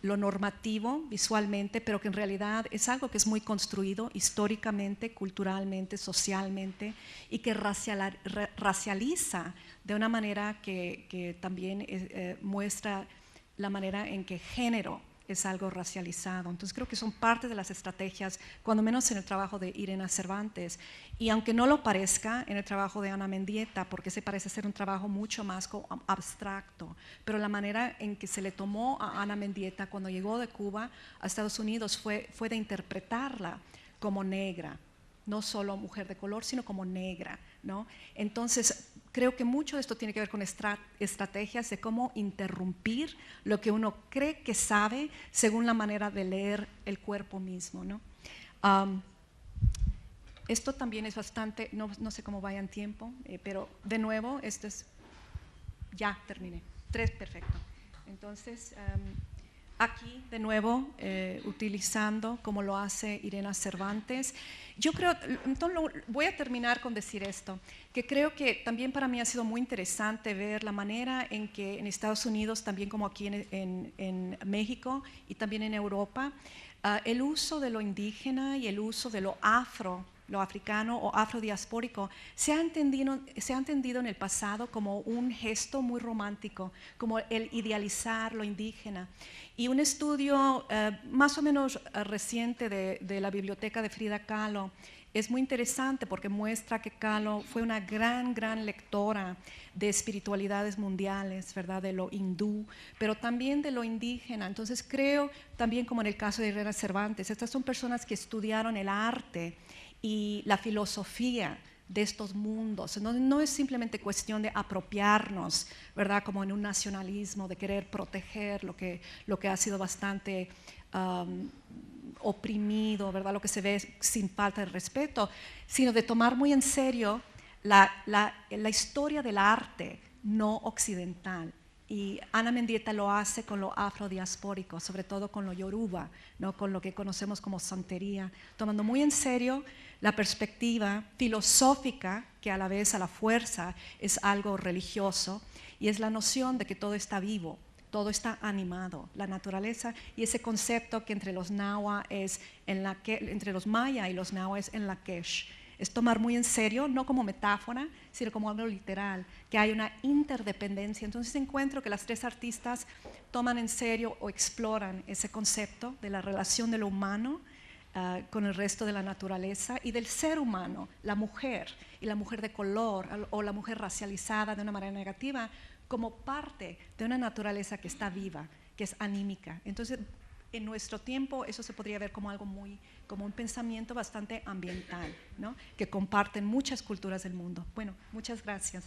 lo normativo visualmente, pero que en realidad es algo que es muy construido históricamente, culturalmente, socialmente, y que racializa de una manera que también muestra la manera en que género es algo racializado. Entonces creo que son parte de las estrategias, cuando menos en el trabajo de Irena Cervantes, y aunque no lo parezca en el trabajo de Ana Mendieta, porque se parece ser un trabajo mucho más abstracto, pero la manera en que se le tomó a Ana Mendieta cuando llegó de Cuba a Estados Unidos fue de interpretarla como negra, no solo mujer de color, sino como negra, ¿no? Entonces, creo que mucho de esto tiene que ver con estrategias de cómo interrumpir lo que uno cree que sabe según la manera de leer el cuerpo mismo, ¿no? Esto también es bastante, no sé cómo vaya en tiempo, pero de nuevo, esto es, ya terminé, 3, perfecto. Entonces, aquí de nuevo, utilizando como lo hace Irena Cervantes. Yo creo, entonces voy a terminar con decir esto, que creo que también para mí ha sido muy interesante ver la manera en que en Estados Unidos, también como aquí en México y también en Europa, el uso de lo indígena y el uso de lo africano o afrodiaspórico se ha entendido en el pasado como un gesto muy romántico, como el idealizar lo indígena. Y un estudio más o menos reciente de la biblioteca de Frida Kahlo es muy interesante porque muestra que Kahlo fue una gran lectora de espiritualidades mundiales, ¿verdad? De lo hindú, pero también de lo indígena. Entonces creo también, como en el caso de Irena Cervantes, estas son personas que estudiaron el arte y la filosofía de estos mundos. No es simplemente cuestión de apropiarnos, ¿verdad? Como en un nacionalismo, de querer proteger lo que ha sido bastante oprimido, ¿verdad? Lo que se ve sin falta de respeto, sino de tomar muy en serio la historia del arte no occidental. Y Ana Mendieta lo hace con lo afrodiaspórico, sobre todo con lo yoruba, ¿no? Con lo que conocemos como santería, tomando muy en serio la perspectiva filosófica, que a la vez a la fuerza es algo religioso, y es la noción de que todo está vivo, todo está animado, la naturaleza, y ese concepto que entre los nahua entre los maya y los nahua es en Lakesh. Es tomar muy en serio, no como metáfora, sino como algo literal, que hay una interdependencia. Entonces encuentro que las tres artistas toman en serio o exploran ese concepto de la relación de lo humano con el resto de la naturaleza y del ser humano, la mujer y la mujer de color o la mujer racializada de una manera negativa, como parte de una naturaleza que está viva, que es anímica. Entonces, en nuestro tiempo eso se podría ver como algo como un pensamiento bastante ambiental, ¿no? Que comparten muchas culturas del mundo. Bueno, muchas gracias.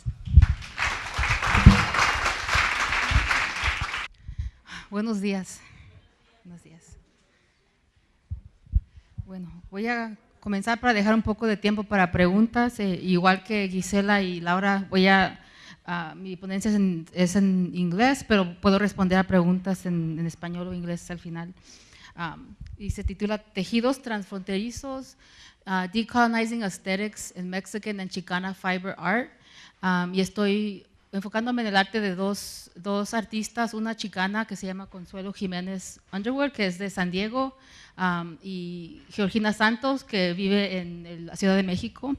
Buenos días. Buenos días. Bueno, voy a comenzar para dejar un poco de tiempo para preguntas. Igual que Gisela y Laura, mi ponencia es en inglés, pero puedo responder a preguntas en español o inglés al final. Y se titula Tejidos Transfronterizos, Decolonizing Aesthetics in Mexican and Chicana Fiber Art. Y estoy enfocándome en el arte de dos artistas, una chicana que se llama Consuelo Jiménez Underwood, que es de San Diego, y Georgina Santos, que vive en la Ciudad de México.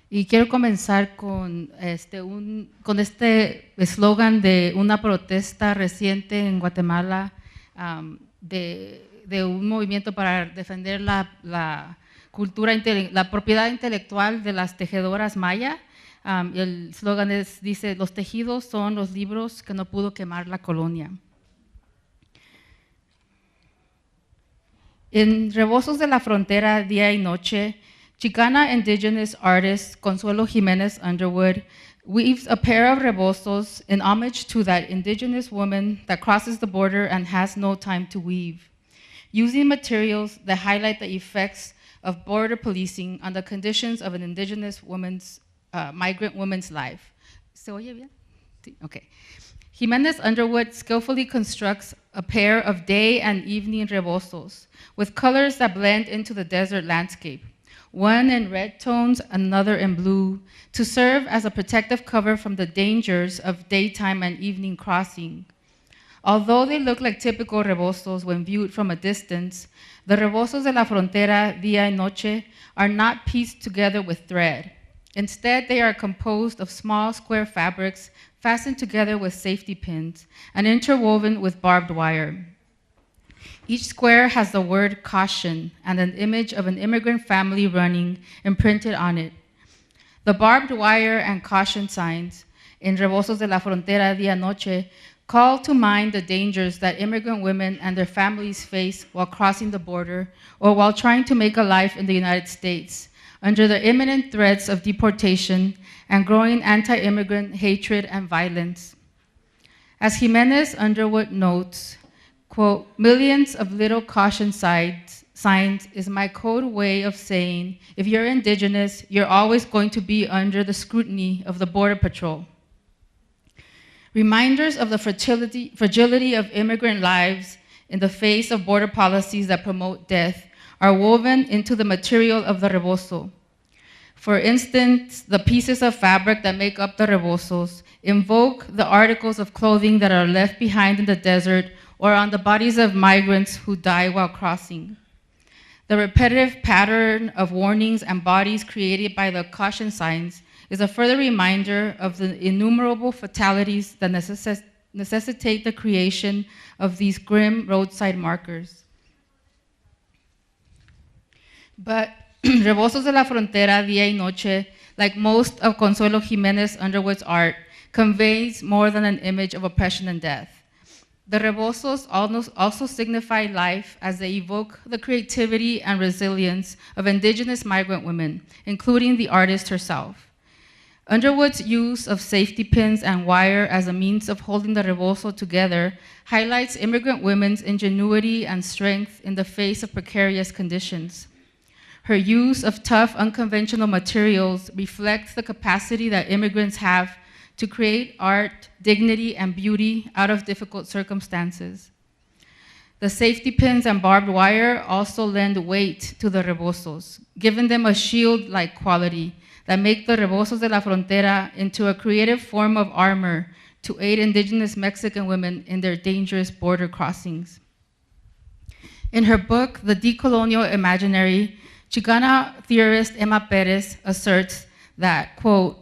Y quiero comenzar con este eslogan de una protesta reciente en Guatemala, de un movimiento para defender la propiedad intelectual de las tejedoras maya. El eslogan dice: los tejidos son los libros que no pudo quemar la colonia. En Rebozos de la Frontera, día y noche, Chicana indigenous artist Consuelo Jiménez Underwood weaves a pair of rebozos in homage to that indigenous woman that crosses the border and has no time to weave, using materials that highlight the effects of border policing on the conditions of an indigenous woman's, migrant woman's life. ¿Se oye bien? Sí, okay. Jiménez Underwood skillfully constructs a pair of day and evening rebozos with colors that blend into the desert landscape, one in red tones, another in blue, to serve as a protective cover from the dangers of daytime and evening crossing. Although they look like typical rebozos when viewed from a distance, the rebozos de la frontera, día y noche, are not pieced together with thread. Instead, they are composed of small square fabrics fastened together with safety pins and interwoven with barbed wire. Each square has the word caution and an image of an immigrant family running imprinted on it. The barbed wire and caution signs in Rebozos de la Frontera, día y noche, call to mind the dangers that immigrant women and their families face while crossing the border or while trying to make a life in the United States, under the imminent threats of deportation and growing anti-immigrant hatred and violence. As Jiménez Underwood notes, quote, millions of little caution signs is my code way of saying, if you're indigenous, you're always going to be under the scrutiny of the Border Patrol. Reminders of the fragility of immigrant lives in the face of border policies that promote death are woven into the material of the rebozo. For instance, the pieces of fabric that make up the rebozos invoke the articles of clothing that are left behind in the desert or on the bodies of migrants who die while crossing. The repetitive pattern of warnings and bodies created by the caution signs is a further reminder of the innumerable fatalities that necessitate the creation of these grim roadside markers. But Rebozos de la Frontera, día y noche, like most of Consuelo Jiménez Underwood's art, conveys more than an image of oppression and death. The rebozos also signify life as they evoke the creativity and resilience of indigenous migrant women, including the artist herself. Underwood's use of safety pins and wire as a means of holding the rebozo together highlights immigrant women's ingenuity and strength in the face of precarious conditions. Her use of tough, unconventional materials reflects the capacity that immigrants have to create art, dignity, and beauty out of difficult circumstances. The safety pins and barbed wire also lend weight to the rebozos, giving them a shield-like quality that make the Rebozos de la Frontera into a creative form of armor to aid indigenous Mexican women in their dangerous border crossings. In her book, The Decolonial Imaginary, Chicana theorist Emma Perez asserts that, quote,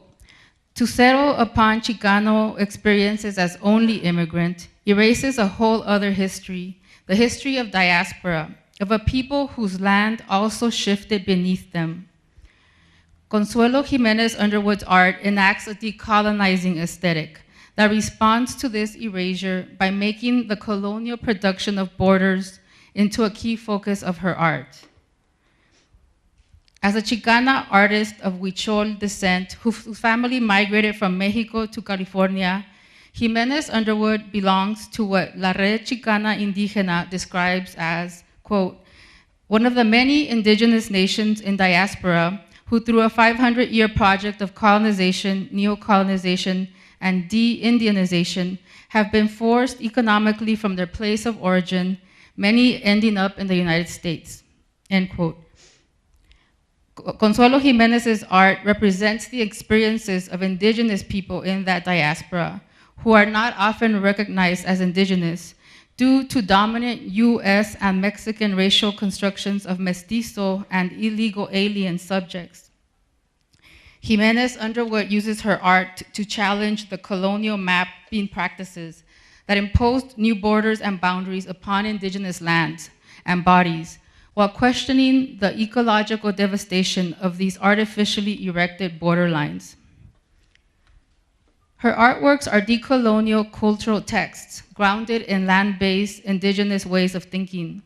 to settle upon Chicano experiences as only immigrant erases a whole other history, the history of diaspora, of a people whose land also shifted beneath them. Consuelo Jiménez Underwood's art enacts a decolonizing aesthetic that responds to this erasure by making the colonial production of borders into a key focus of her art. As a Chicana artist of Huichol descent whose family migrated from Mexico to California, Jiménez Underwood belongs to what La Red Chicana Indígena describes as, quote, one of the many indigenous nations in diaspora who through a 500-year project of colonization, neocolonization, and de-Indianization have been forced economically from their place of origin, many ending up in the United States, end quote. Consuelo Jimenez's art represents the experiences of indigenous people in that diaspora, who are not often recognized as indigenous due to dominant US and Mexican racial constructions of mestizo and illegal alien subjects. Jimenez Underwood uses her art to challenge the colonial mapping practices that imposed new borders and boundaries upon indigenous lands and bodies, while questioning the ecological devastation of these artificially erected borderlines. Her artworks are decolonial cultural texts grounded in land-based indigenous ways of thinking.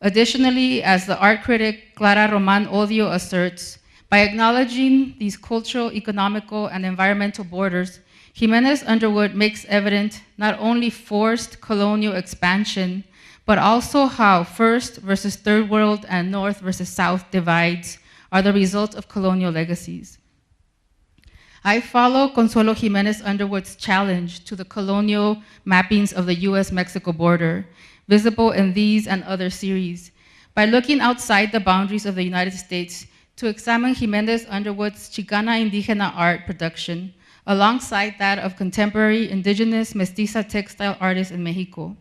Additionally, as the art critic Clara Roman Odio asserts, by acknowledging these cultural, economical, and environmental borders, Jimenez Underwood makes evident not only forced colonial expansion, but also how first versus third world and north versus south divides are the result of colonial legacies. I follow Consuelo Jimenez Underwood's challenge to the colonial mappings of the US-Mexico border, visible in these and other series, by looking outside the boundaries of the United States to examine Jimenez Underwood's Chicana Indígena art production, alongside that of contemporary indigenous mestiza textile artists in Mexico.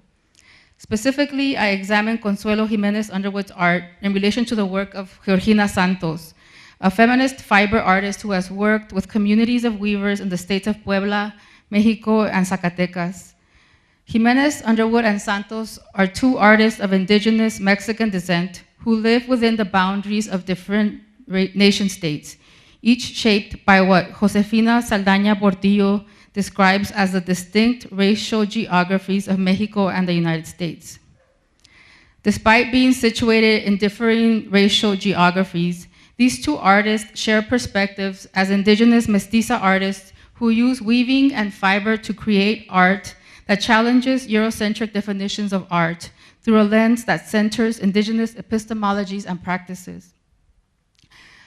Specifically, I examined Consuelo Jimenez Underwood's art in relation to the work of Georgina Santos, a feminist fiber artist who has worked with communities of weavers in the states of Puebla, Mexico, and Zacatecas. Jimenez Underwood and Santos are two artists of indigenous Mexican descent who live within the boundaries of different nation states, each shaped by what Josefina Saldaña Portillo describes as the distinct racial geographies of Mexico and the United States. Despite being situated in differing racial geographies, these two artists share perspectives as indigenous mestiza artists who use weaving and fiber to create art that challenges Eurocentric definitions of art through a lens that centers indigenous epistemologies and practices.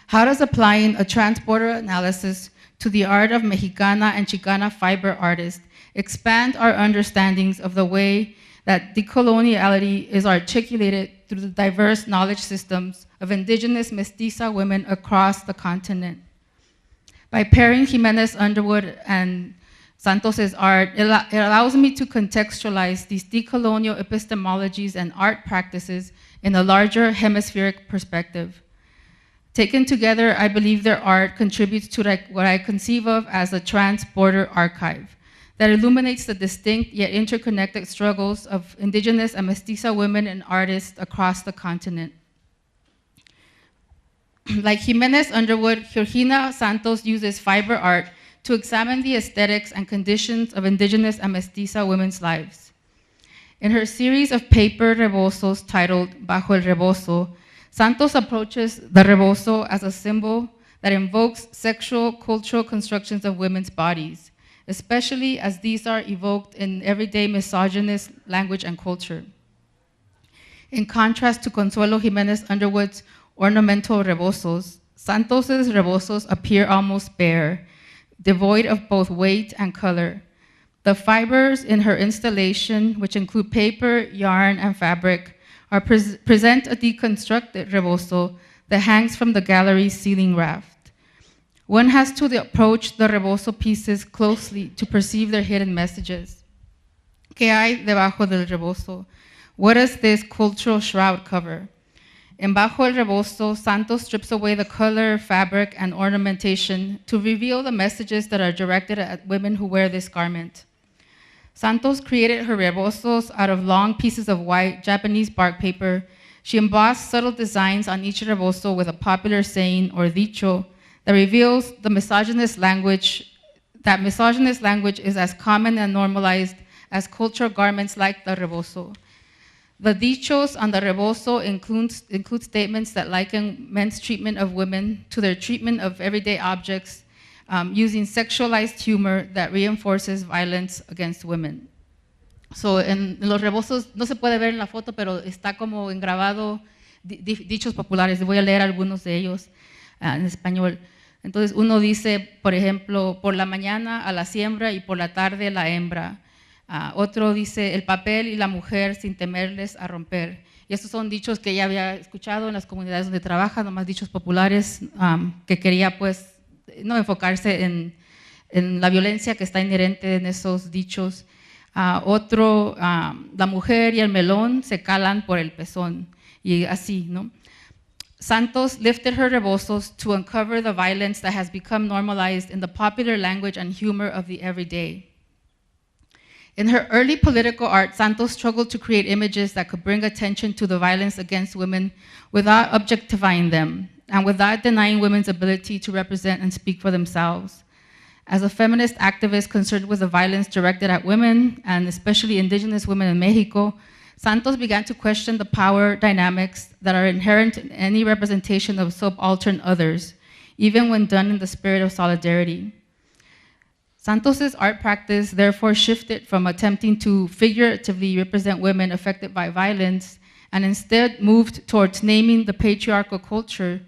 How does applying a transborder analysis to the art of Mexicana and Chicana fiber artists expand our understandings of the way that decoloniality is articulated through the diverse knowledge systems of indigenous mestiza women across the continent? By pairing Jimenez Underwood and Santos's art, it allows me to contextualize these decolonial epistemologies and art practices in a larger hemispheric perspective. Taken together, I believe their art contributes to what I conceive of as a trans-border archive that illuminates the distinct yet interconnected struggles of indigenous and mestiza women and artists across the continent. Like Jimenez Underwood, Georgina Santos uses fiber art to examine the aesthetics and conditions of indigenous and mestiza women's lives. In her series of paper rebozos titled Bajo el Rebozo, Santos approaches the rebozo as a symbol that invokes sexual, cultural constructions of women's bodies, especially as these are evoked in everyday misogynist language and culture. In contrast to Consuelo Jimenez Underwood's ornamental rebozos, Santos's rebozos appear almost bare, devoid of both weight and color. The fibers in her installation, which include paper, yarn, and fabric, present a deconstructed rebozo that hangs from the gallery's ceiling raft. One has to approach the rebozo pieces closely to perceive their hidden messages. ¿Qué hay debajo del rebozo? What does this cultural shroud cover? In Bajo el Rebozo, Santos strips away the color, fabric, and ornamentation to reveal the messages that are directed at women who wear this garment. Santos created her rebozos out of long pieces of white Japanese bark paper. She embossed subtle designs on each rebozo with a popular saying or dicho that reveals the misogynist language, that misogynist language is as common and normalized as cultural garments like the rebozo. The dichos on the rebozo include statements that liken men's treatment of women to their treatment of everyday objects, using sexualized humor that reinforces violence against women. So en los rebozos, no se puede ver en la foto, pero está como engravado dichos populares. Voy a leer algunos de ellos en español. Entonces uno dice, por ejemplo, por la mañana a la siembra y por la tarde la hembra. Otro dice, el papel y la mujer sin temerles a romper. Y estos son dichos que ella había escuchado en las comunidades donde trabaja, nomás dichos populares, que quería pues no enfocarse en la violencia que está inherente en esos dichos. Otro, la mujer y el melón se calan por el pezón, y así, ¿no? Santos lifted her rebozos to uncover the violence that has become normalized in the popular language and humor of the everyday. In her early political art, Santos struggled to create images that could bring attention to the violence against women without objectifying them, and without denying women's ability to represent and speak for themselves. As a feminist activist concerned with the violence directed at women, and especially indigenous women in Mexico, Santos began to question the power dynamics that are inherent in any representation of subaltern others, even when done in the spirit of solidarity. Santos's art practice therefore shifted from attempting to figuratively represent women affected by violence, and instead moved towards naming the patriarchal culture,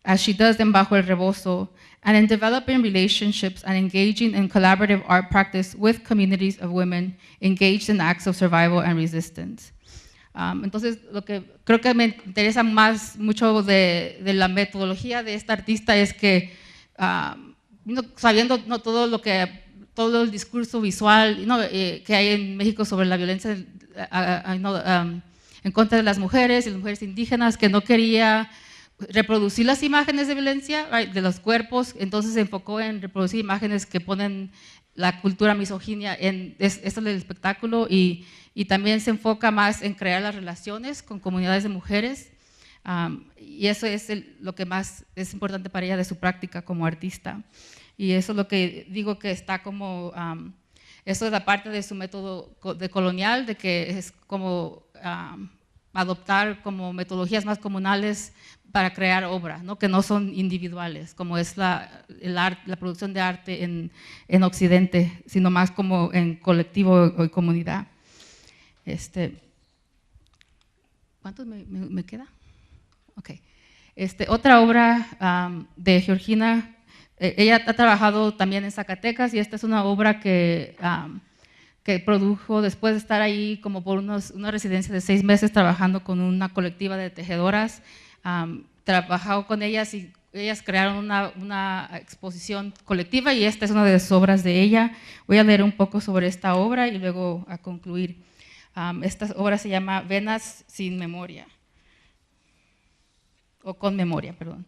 as she does in Bajo el Rebozo, and in developing relationships and engaging in collaborative art practice with communities of women engaged in acts of survival and resistance. Entonces, lo que creo que me interesa mucho de la metodología de esta artista es que, sabiendo todo el discurso visual que hay en México sobre la violencia en contra de las mujeres y las mujeres indígenas, que no quería reproducir las imágenes de violencia de los cuerpos, entonces se enfocó en reproducir imágenes que ponen la cultura misoginia en esto del espectáculo, y también se enfoca más en crear las relaciones con comunidades de mujeres, y eso es lo que más es importante para ella de su práctica como artista. Y eso es lo que digo que está como, eso es la parte de su método de colonial, de que es como adoptar como metodologías más comunales para crear obras, ¿no? Que no son individuales, como es la producción de arte en Occidente, sino más como en colectivo o en comunidad. ¿Cuántos me queda? Ok. Otra obra de Georgina, ella ha trabajado también en Zacatecas, y esta es una obra que produjo después de estar ahí como por una residencia de 6 meses trabajando con una colectiva de tejedoras. Trabajado con ellas y ellas crearon una exposición colectiva, y esta es una de las obras de ella. Voy a leer un poco sobre esta obra y luego a concluir. Esta obra se llama Venas sin memoria, o con memoria, perdón.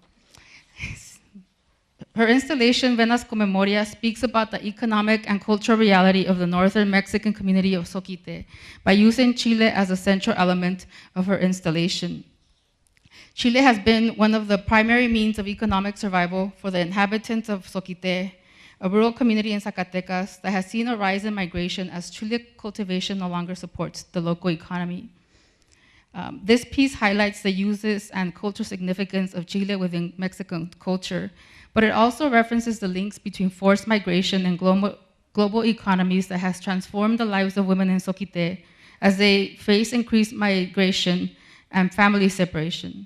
Her installation, Venas con Memoria, speaks about the economic and cultural reality of the northern Mexican community of Soquite by using Chile as a central element of her installation. Chile has been one of the primary means of economic survival for the inhabitants of Soquite, a rural community in Zacatecas that has seen a rise in migration as Chile cultivation no longer supports the local economy. This piece highlights the uses and cultural significance of Chile within Mexican culture, but it also references the links between forced migration and global economies that has transformed the lives of women in Soquite as they face increased migration and family separation.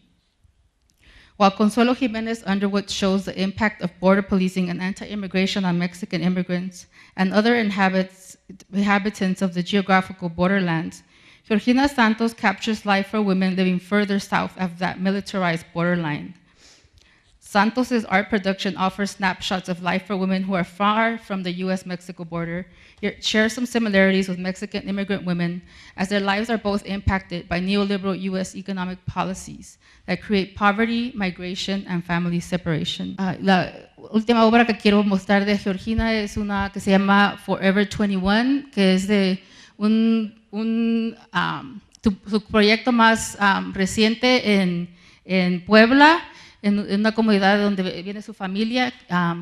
While Consuelo Jimenez Underwood shows the impact of border policing and anti-immigration on Mexican immigrants and other inhabitants of the geographical borderlands, Georgina Santos captures life for women living further south of that militarized borderline. Santos's art production offers snapshots of life for women who are far from the US-Mexico border, yet share some similarities with Mexican immigrant women, as their lives are both impacted by neoliberal US economic policies that create poverty, migration, and family separation. La última obra que quiero mostrar de Georgina es una que se llama Forever 21, que es de su proyecto más reciente en Puebla, en una comunidad donde viene su familia,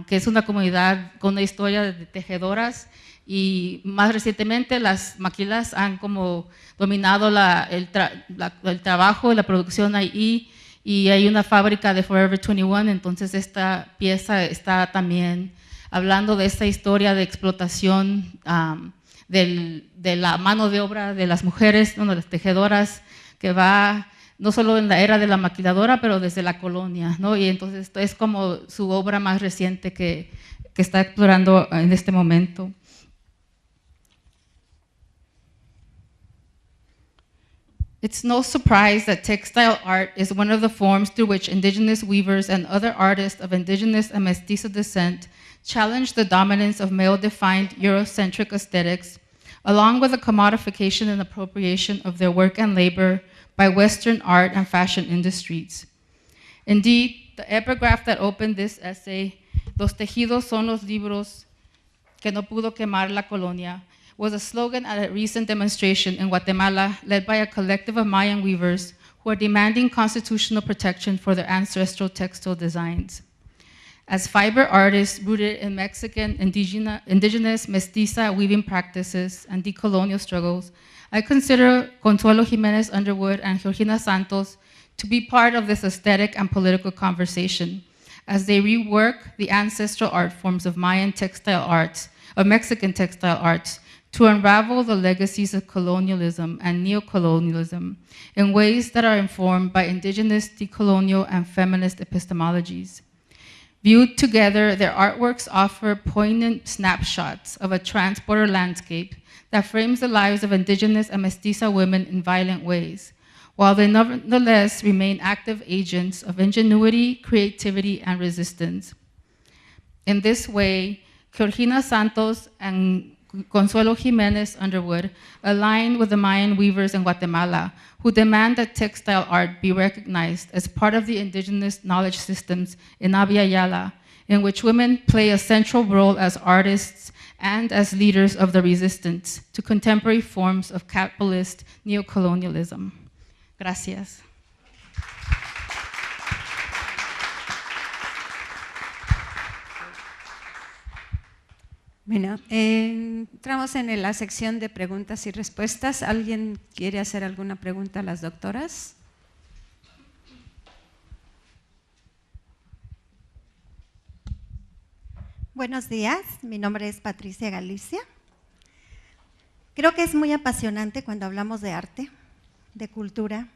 que es una comunidad con una historia de tejedoras, y más recientemente las maquilas han como dominado el trabajo y la producción ahí, y hay una fábrica de Forever 21, entonces esta pieza está también hablando de esta historia de explotación de la mano de obra de las mujeres, de las tejedoras, que va no solo en la era de la maquiladora, pero desde la colonia, ¿no? Y entonces esto es como su obra más reciente que está explorando en este momento. It's no surprise that textile art is one of the forms through which indigenous weavers and other artists of indigenous and mestizo descent challenge the dominance of male-defined Eurocentric aesthetics, along with the commodification and appropriation of their work and labor by Western art and fashion industries. Indeed, the epigraph that opened this essay, "Los tejidos son los libros que no pudo quemar la colonia," was a slogan at a recent demonstration in Guatemala led by a collective of Mayan weavers who are demanding constitutional protection for their ancestral textile designs. As fiber artists rooted in Mexican, indigenous, mestiza weaving practices and decolonial struggles, I consider Consuelo Jimenez Underwood and Georgina Santos to be part of this aesthetic and political conversation as they rework the ancestral art forms of Mayan textile arts, of Mexican textile arts, to unravel the legacies of colonialism and neocolonialism in ways that are informed by indigenous, decolonial, and feminist epistemologies. Viewed together, their artworks offer poignant snapshots of a transporter landscape that frames the lives of indigenous and mestiza women in violent ways, while they nonetheless remain active agents of ingenuity, creativity, and resistance. In this way, Georgina Santos and Consuelo Jimenez Underwood align with the Mayan weavers in Guatemala, who demand that textile art be recognized as part of the indigenous knowledge systems in Abya Yala, in which women play a central role as artists and as leaders of the resistance to contemporary forms of capitalist neocolonialism. Gracias. Bueno, entramos en la sección de preguntas y respuestas. ¿Alguien quiere hacer alguna pregunta a las doctoras? Buenos días, mi nombre es Patricia Galicia. Creo que es muy apasionante cuando hablamos de arte, de cultura,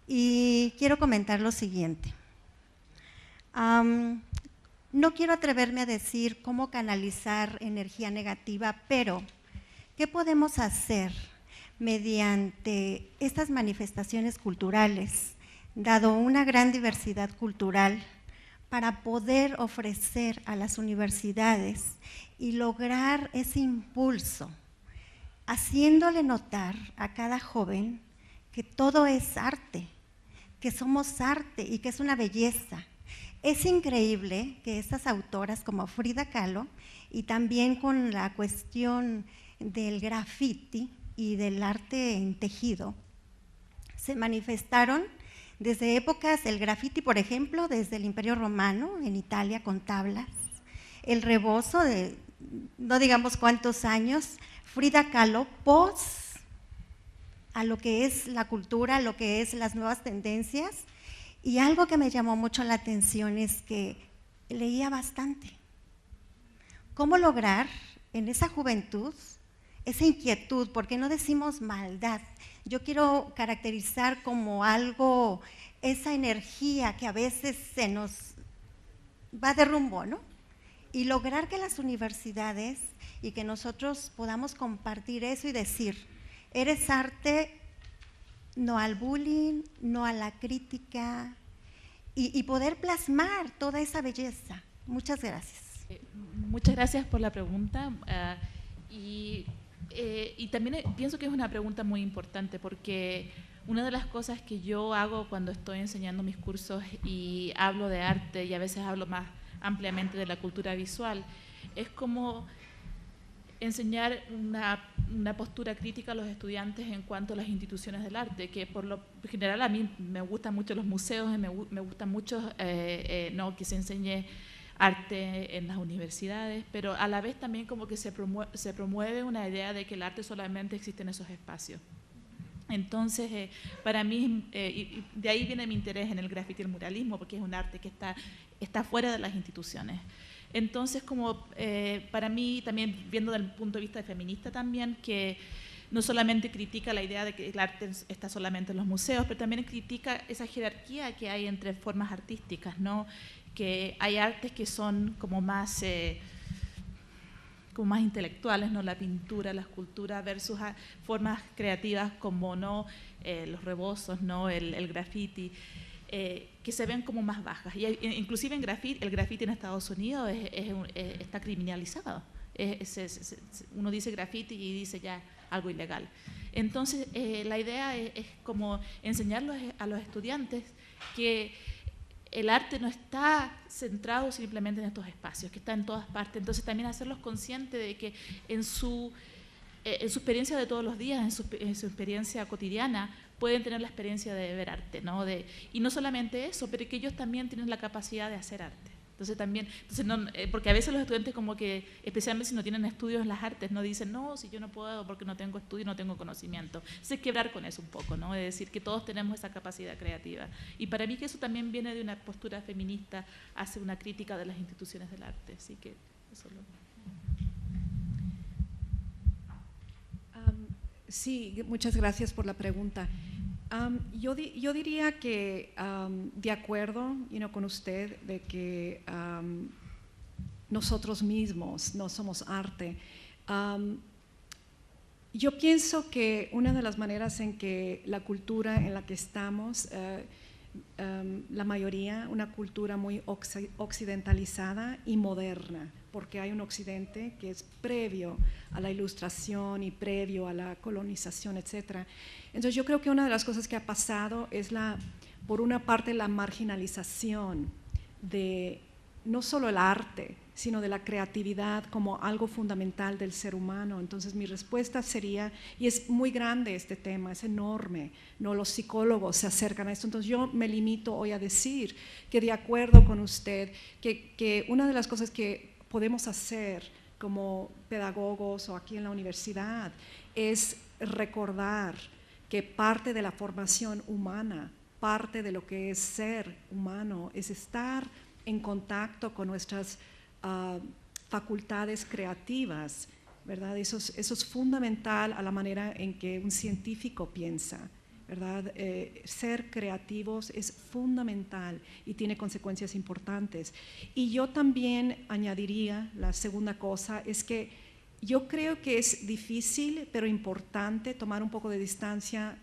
y quiero comentar lo siguiente. No quiero atreverme a decir cómo canalizar energía negativa, pero ¿qué podemos hacer mediante estas manifestaciones culturales, dado una gran diversidad cultural, para poder ofrecer a las universidades y lograr ese impulso, haciéndole notar a cada joven que todo es arte, que somos arte y que es una belleza? Es increíble que estas autoras como Frida Kahlo, y también con la cuestión del graffiti y del arte en tejido, se manifestaron desde épocas del graffiti, por ejemplo, desde el Imperio Romano en Italia con tablas, el rebozo de no digamos cuántos años, Frida Kahlo, pos a lo que es la cultura, a lo que es las nuevas tendencias. Y algo que me llamó mucho la atención es que leía bastante. ¿Cómo lograr en esa juventud esa inquietud? ¿Por qué no decimos maldad? Yo quiero caracterizar como algo, esa energía que a veces se nos va de rumbo, ¿no? Y lograr que las universidades y que nosotros podamos compartir eso y decir, eres arte, no al bullying, no a la crítica, y poder plasmar toda esa belleza. Muchas gracias. Muchas gracias por la pregunta. Y también pienso que es una pregunta muy importante, porque una de las cosas que yo hago cuando estoy enseñando mis cursos y hablo de arte, y a veces hablo más ampliamente de la cultura visual, es como enseñar una postura crítica a los estudiantes en cuanto a las instituciones del arte, que por lo general a mí me gustan mucho los museos, y me gusta mucho no, que se enseñe arte en las universidades, pero a la vez también como que se promueve una idea de que el arte solamente existe en esos espacios. Entonces, para mí, y de ahí viene mi interés en el graffiti y el muralismo, porque es un arte que está fuera de las instituciones. Entonces, como para mí, también viendo desde el punto de vista de feminista también, que no solamente critica la idea de que el arte está solamente en los museos, pero también critica esa jerarquía que hay entre formas artísticas, ¿no? Que hay artes que son como más como más intelectuales, ¿no? La pintura, la escultura versus formas creativas como, ¿no? Los rebozos, ¿no? El graffiti, que se ven como más bajas. Y inclusive el graffiti en Estados Unidos está criminalizado. Uno dice graffiti y dice ya algo ilegal. Entonces, la idea es como enseñarlos a los estudiantes que el arte no está centrado simplemente en estos espacios, que está en todas partes. Entonces, también hacerlos conscientes de que en su experiencia de todos los días, en su experiencia cotidiana, pueden tener la experiencia de ver arte, ¿no? Y no solamente eso, pero que ellos también tienen la capacidad de hacer arte. Entonces no, porque a veces los estudiantes como que, especialmente si no tienen estudios en las artes, no dicen, no, si yo no puedo porque no tengo estudio, no tengo conocimiento. Entonces quebrar con eso un poco, ¿no? Es decir, que todos tenemos esa capacidad creativa. Y para mí que eso también viene de una postura feminista, hace una crítica de las instituciones del arte. Así que eso Sí, muchas gracias por la pregunta. Yo diría que de acuerdo con usted de que nosotros mismos no somos arte. Yo pienso que una de las maneras en que la cultura en la que estamos, la mayoría, una cultura muy occidentalizada y moderna, porque hay un occidente que es previo a la ilustración y previo a la colonización, etc. Entonces yo creo que una de las cosas que ha pasado es por una parte la marginalización de no solo el arte, sino de la creatividad como algo fundamental del ser humano. Entonces mi respuesta sería, y es muy grande este tema, es enorme, ¿no? Los psicólogos se acercan a esto, entonces yo me limito hoy a decir que de acuerdo con usted, que una de las cosas que podemos hacer como pedagogos o aquí en la universidad es recordar que parte de la formación humana, parte de lo que es ser humano, es estar en contacto con nuestras facultades creativas, ¿verdad? Eso es fundamental a la manera en que un científico piensa, ¿verdad? Ser creativos es fundamental y tiene consecuencias importantes. Y yo también añadiría, la segunda cosa, es que yo creo que es difícil, pero importante tomar un poco de distancia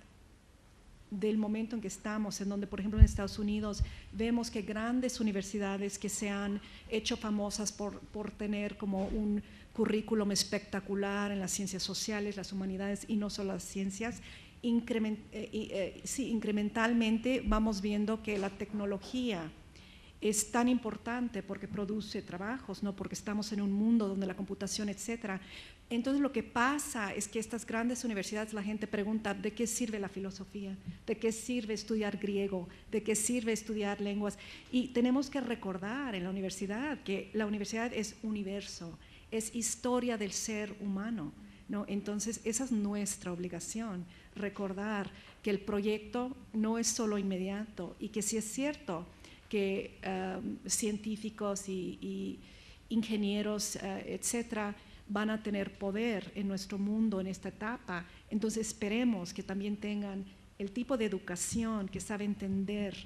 del momento en que estamos, en donde, por ejemplo, en Estados Unidos vemos que grandes universidades que se han hecho famosas por tener como un currículum espectacular en las ciencias sociales, las humanidades y no solo las ciencias, incrementalmente vamos viendo que la tecnología es tan importante porque produce trabajos, ¿no? Porque estamos en un mundo donde la computación, etcétera. Entonces lo que pasa es que estas grandes universidades, la gente pregunta, ¿de qué sirve la filosofía? ¿De qué sirve estudiar griego? ¿De qué sirve estudiar lenguas? Y tenemos que recordar en la universidad que la universidad es universo, es historia del ser humano, ¿no? Entonces esa es nuestra obligación, recordar que el proyecto no es solo inmediato y que sí es cierto que científicos y ingenieros, etcétera, van a tener poder en nuestro mundo en esta etapa. Entonces esperemos que también tengan el tipo de educación que sabe entender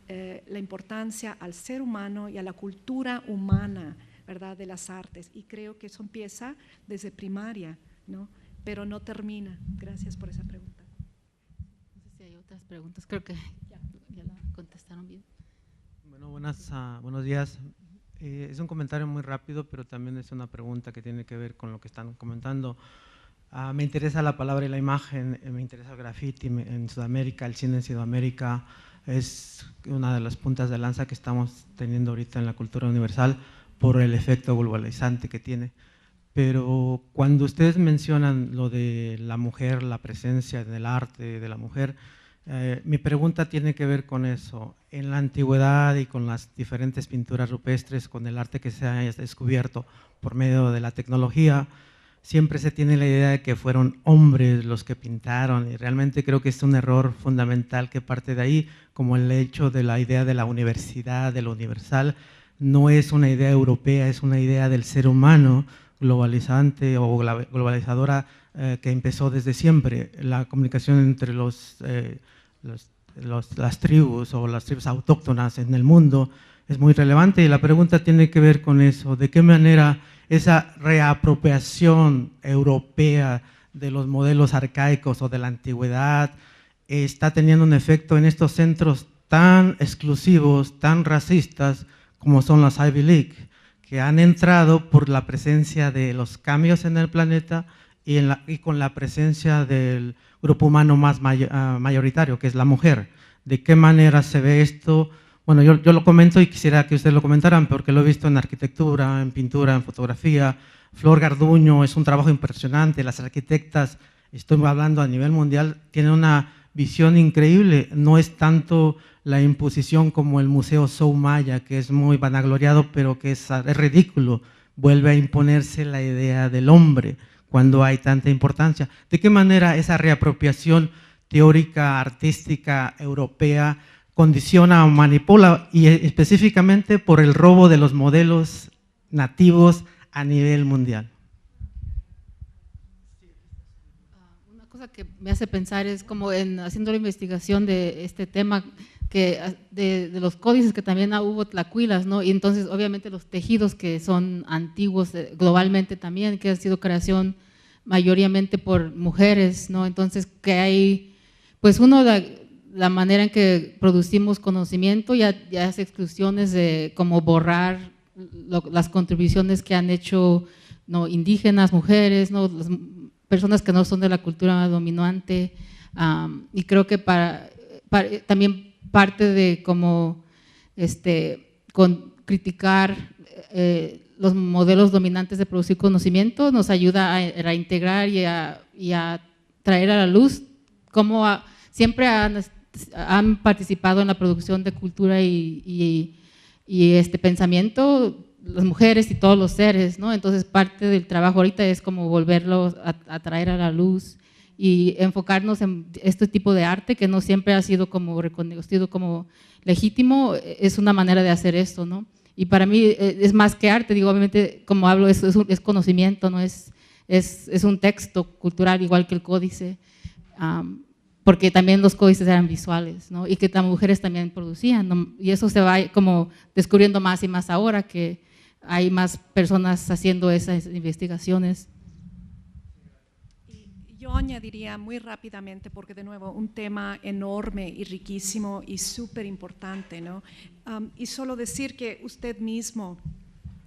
la importancia al ser humano y a la cultura humana, ¿verdad?, de las artes. Y creo que eso empieza desde primaria, ¿no? Pero no termina. Gracias por esa pregunta. No sé si hay otras preguntas, creo que ya la contestaron bien. Bueno, buenos días. Es un comentario muy rápido, pero también es una pregunta que tiene que ver con lo que están comentando. Me interesa la palabra y la imagen, me interesa el graffiti en Sudamérica, el cine en Sudamérica, es una de las puntas de lanza que estamos teniendo ahorita en la cultura universal por el efecto globalizante que tiene. Pero cuando ustedes mencionan lo de la mujer, la presencia del arte de la mujer, mi pregunta tiene que ver con eso. En la antigüedad y con las diferentes pinturas rupestres, con el arte que se ha descubierto por medio de la tecnología, siempre se tiene la idea de que fueron hombres los que pintaron, y realmente creo que es un error fundamental que parte de ahí, como el hecho de la idea de la universidad, de lo universal. No es una idea europea, es una idea del ser humano globalizante o globalizadora que empezó desde siempre. La comunicación entre las tribus o las tribus autóctonas en el mundo es muy relevante y la pregunta tiene que ver con eso, de qué manera esa reapropiación europea de los modelos arcaicos o de la antigüedad está teniendo un efecto en estos centros tan exclusivos, tan racistas como son las Ivy League, que han entrado por la presencia de los cambios en el planeta y con la presencia del grupo humano más mayoritario, que es la mujer. ¿De qué manera se ve esto? Bueno, yo lo comento y quisiera que ustedes lo comentaran porque lo he visto en arquitectura, en pintura, en fotografía. Flor Garduño es un trabajo impresionante. Las arquitectas, estoy hablando a nivel mundial, tienen una visión increíble. No es tanto la imposición como el Museo Soumaya, que es muy vanagloriado, pero que es ridículo. Vuelve a imponerse la idea del hombre cuando hay tanta importancia. ¿De qué manera esa reapropiación teórica, artística, europea condiciona o manipula, y específicamente por el robo de los modelos nativos a nivel mundial? Una cosa que me hace pensar es como haciendo la investigación de este tema, que de los códices que también hubo tlacuilas, ¿no? Y entonces obviamente los tejidos que son antiguos globalmente también, que han sido creación mayoritariamente por mujeres, ¿no? Entonces que hay, pues la manera en que producimos conocimiento ya hace exclusiones de como borrar las contribuciones que han hecho, ¿no?, indígenas, mujeres, ¿no?, las personas que no son de la cultura dominante, y creo que también parte de como criticar los modelos dominantes de producir conocimiento nos ayuda a reintegrar y a traer a la luz cómo siempre han participado en la producción de cultura y pensamiento las mujeres y todos los seres, ¿no? Entonces parte del trabajo ahorita es como volverlos a traer a la luz y enfocarnos en este tipo de arte que no siempre ha sido como reconocido como legítimo. Es una manera de hacer esto, ¿no? Y para mí es más que arte, digo, obviamente como hablo es conocimiento, ¿no? Es un texto cultural igual que el códice, porque también los códices eran visuales, ¿no? Y que las mujeres también producían, ¿no? Y eso se va como descubriendo más y más ahora que hay más personas haciendo esas investigaciones. Yo añadiría muy rápidamente, porque de nuevo un tema enorme y riquísimo y súper importante, ¿no? Y solo decir que usted mismo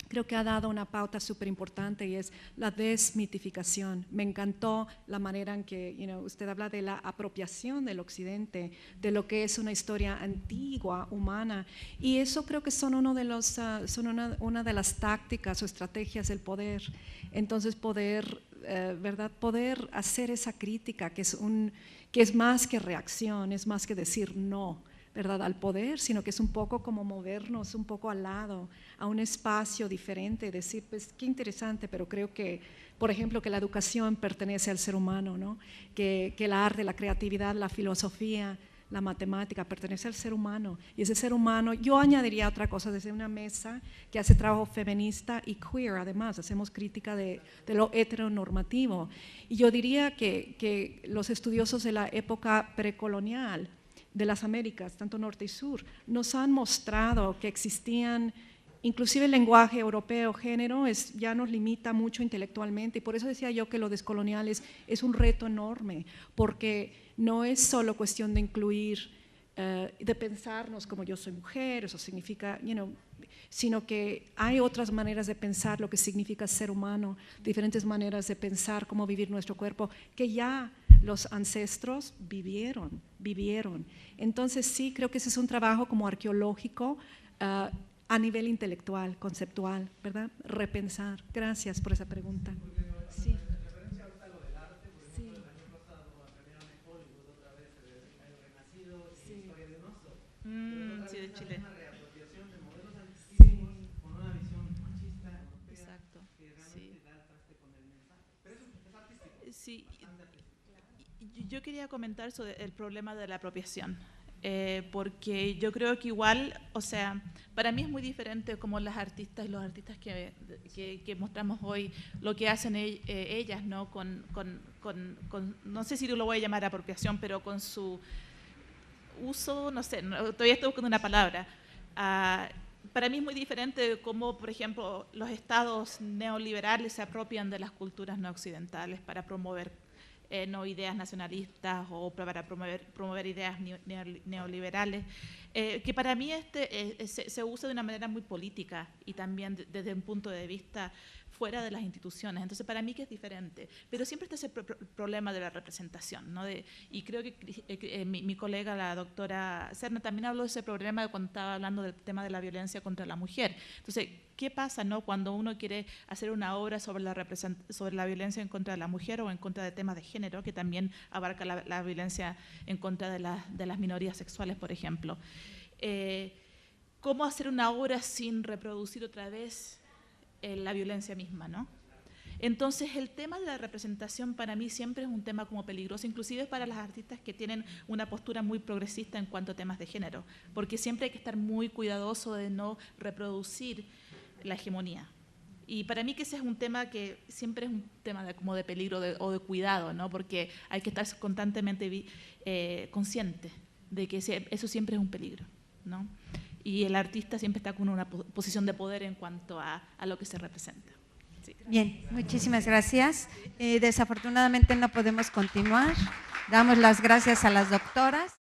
creo que ha dado una pauta súper importante y es la desmitificación. Me encantó la manera en que usted habla de la apropiación del occidente, de lo que es una historia antigua, humana, y eso creo que son una de las tácticas o estrategias del poder. Entonces ¿verdad? Poder hacer esa crítica que es más que reacción, es más que decir no, ¿verdad?, al poder, sino que es un poco como movernos un poco al lado, a un espacio diferente, decir, pues qué interesante, pero creo que, por ejemplo, que la educación pertenece al ser humano, ¿no? Que el arte, la creatividad, la filosofía, la matemática pertenece al ser humano, y ese ser humano, yo añadiría otra cosa, desde una mesa que hace trabajo feminista y queer, además, hacemos crítica de lo heteronormativo, y yo diría que los estudiosos de la época precolonial de las Américas, tanto norte y sur, nos han mostrado que existían, inclusive el lenguaje europeo, género, ya nos limita mucho intelectualmente, y por eso decía yo que lo descolonial es un reto enorme, porque no es solo cuestión de incluir, de pensarnos como yo soy mujer, eso significa, sino que hay otras maneras de pensar lo que significa ser humano, diferentes maneras de pensar cómo vivir nuestro cuerpo, que ya los ancestros vivieron. Entonces sí, creo que ese es un trabajo como arqueológico a nivel intelectual, conceptual, ¿verdad? Repensar. Gracias por esa pregunta. Sí. Sí, de Chile. Exacto. Sí. Yo quería comentar sobre el problema de la apropiación, porque yo creo que igual, o sea, para mí es muy diferente como las artistas y los artistas que mostramos hoy, lo que hacen ellas, ¿no? Con, no sé si lo voy a llamar apropiación, pero con su uso, no sé, todavía estoy buscando una palabra, para mí es muy diferente de cómo, por ejemplo, los estados neoliberales se apropian de las culturas no occidentales para promover no ideas nacionalistas o para promover ideas neoliberales, que para mí se usa de una manera muy política y también desde un punto de vista fuera de las instituciones. Entonces, para mí que es diferente. Pero siempre está ese problema de la representación, ¿no? Y creo que mi colega, la doctora Serna, también habló de ese problema cuando estaba hablando del tema de la violencia contra la mujer. Entonces, ¿qué pasa, no, cuando uno quiere hacer una obra sobre la violencia en contra de la mujer o en contra de temas de género, que también abarca la violencia en contra de las minorías sexuales, por ejemplo? ¿Cómo hacer una obra sin reproducir otra vez la violencia misma, ¿no? Entonces, el tema de la representación para mí siempre es un tema como peligroso, inclusive para las artistas que tienen una postura muy progresista en cuanto a temas de género, porque siempre hay que estar muy cuidadoso de no reproducir la hegemonía. Y para mí que ese es un tema que siempre es un tema como de peligro o de cuidado, ¿no? Porque hay que estar constantemente consciente de que eso siempre es un peligro, ¿no? Y el artista siempre está con una posición de poder en cuanto a lo que se representa. Sí. Bien, muchísimas gracias. Desafortunadamente no podemos continuar. Damos las gracias a las doctoras.